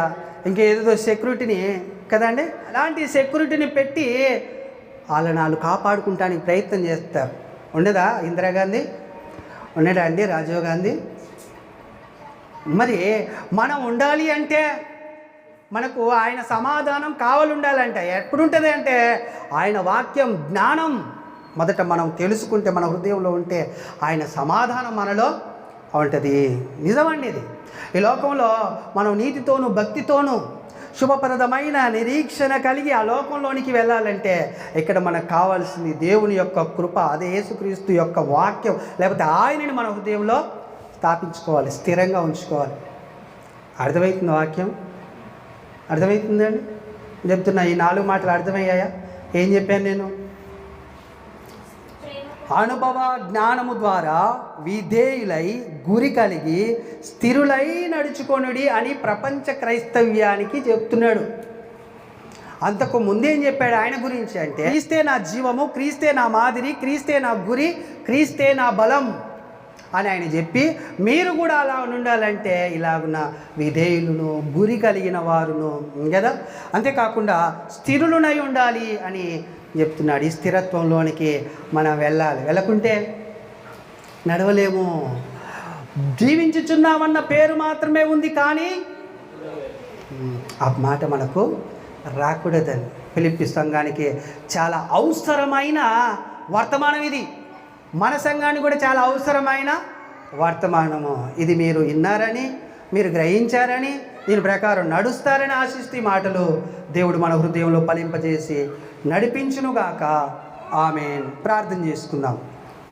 Speaker 1: ఇంకేదో సెక్యూరిటీని కదండి, అలాంటి సెక్యూరిటీని పెట్టి వాళ్ళని వాళ్ళు కాపాడుకుంటానికి ప్రయత్నం చేస్తారు. ఉండదా ఇందిరాగాంధీ? ఉండడా అండి రాజీవ్ గాంధీ? మరి మనం ఉండాలి అంటే మనకు ఆయన సమాధానం కావాలంటే ఎప్పుడుంటుంది అంటే ఆయన వాక్యం జ్ఞానం మొదట మనం తెలుసుకుంటే, మన హృదయంలో ఉంటే ఆయన సమాధానం మనలో ఉంటుంది. నిజమండి ఇది. ఈ లోకంలో మనం నీతితోనూ భక్తితోనూ శుభప్రదమైన నిరీక్షణ కలిగి ఆ లోకంలోనికి వెళ్ళాలంటే ఇక్కడ మనకు కావాల్సింది దేవుని యొక్క కృప, అదే యేసుక్రీస్తు యొక్క వాక్యం, లేకపోతే ఆయనని మన హృదయంలో స్థాపించుకోవాలి, స్థిరంగా ఉంచుకోవాలి. అర్థమవుతుంది వాక్యం? అర్థమవుతుందండి? చెప్తున్నా, ఈ 4 మాటలు అర్థమయ్యాయా? ఏం చెప్పాను నేను? అనుభవ జ్ఞానము ద్వారా విధేయులై గురి కలిగి స్థిరులై నడుచుకొనుడి అని ప్రపంచ క్రైస్తవ్యానికి చెప్తున్నాడు. అంతకు ముందేం చెప్పాడు ఆయన గురించి అంటే, క్రీస్తే నా జీవము, క్రీస్తే నా మాదిరి, క్రీస్తే నా గురి, క్రీస్తే నా బలం అని ఆయన చెప్పి, మీరు కూడా అలా ఉండాలంటే ఇలాగున్న విధేయులను, గురి కలిగిన వారును కదా, అంతేకాకుండా స్థిరులునై ఉండాలి అని చెప్తున్నాడు. ఈ స్థిరత్వంలోనికి మనం వెళ్ళాలి. వెళ్ళకుంటే నడవలేము. జీవించుచున్నామన్న పేరు మాత్రమే ఉంది, కానీ ఆ మాట మనకు రాకూడదని ఫిలిప్పీ సంఘానికి చాలా అవసరమైన వర్తమానం ఇది. మన సంఘానికి కూడా చాలా అవసరమైన వర్తమానము ఇది. మీరు విన్నారని, మీరు గ్రహించారని, దీని ప్రకారం నడుస్తారని ఆశిస్తూ ఈ మాటలు దేవుడు మన హృదయంలో ఫలింపజేసి నడిపించునుగాక. ఆమేన్. ప్రార్థన చేసుకుందాం.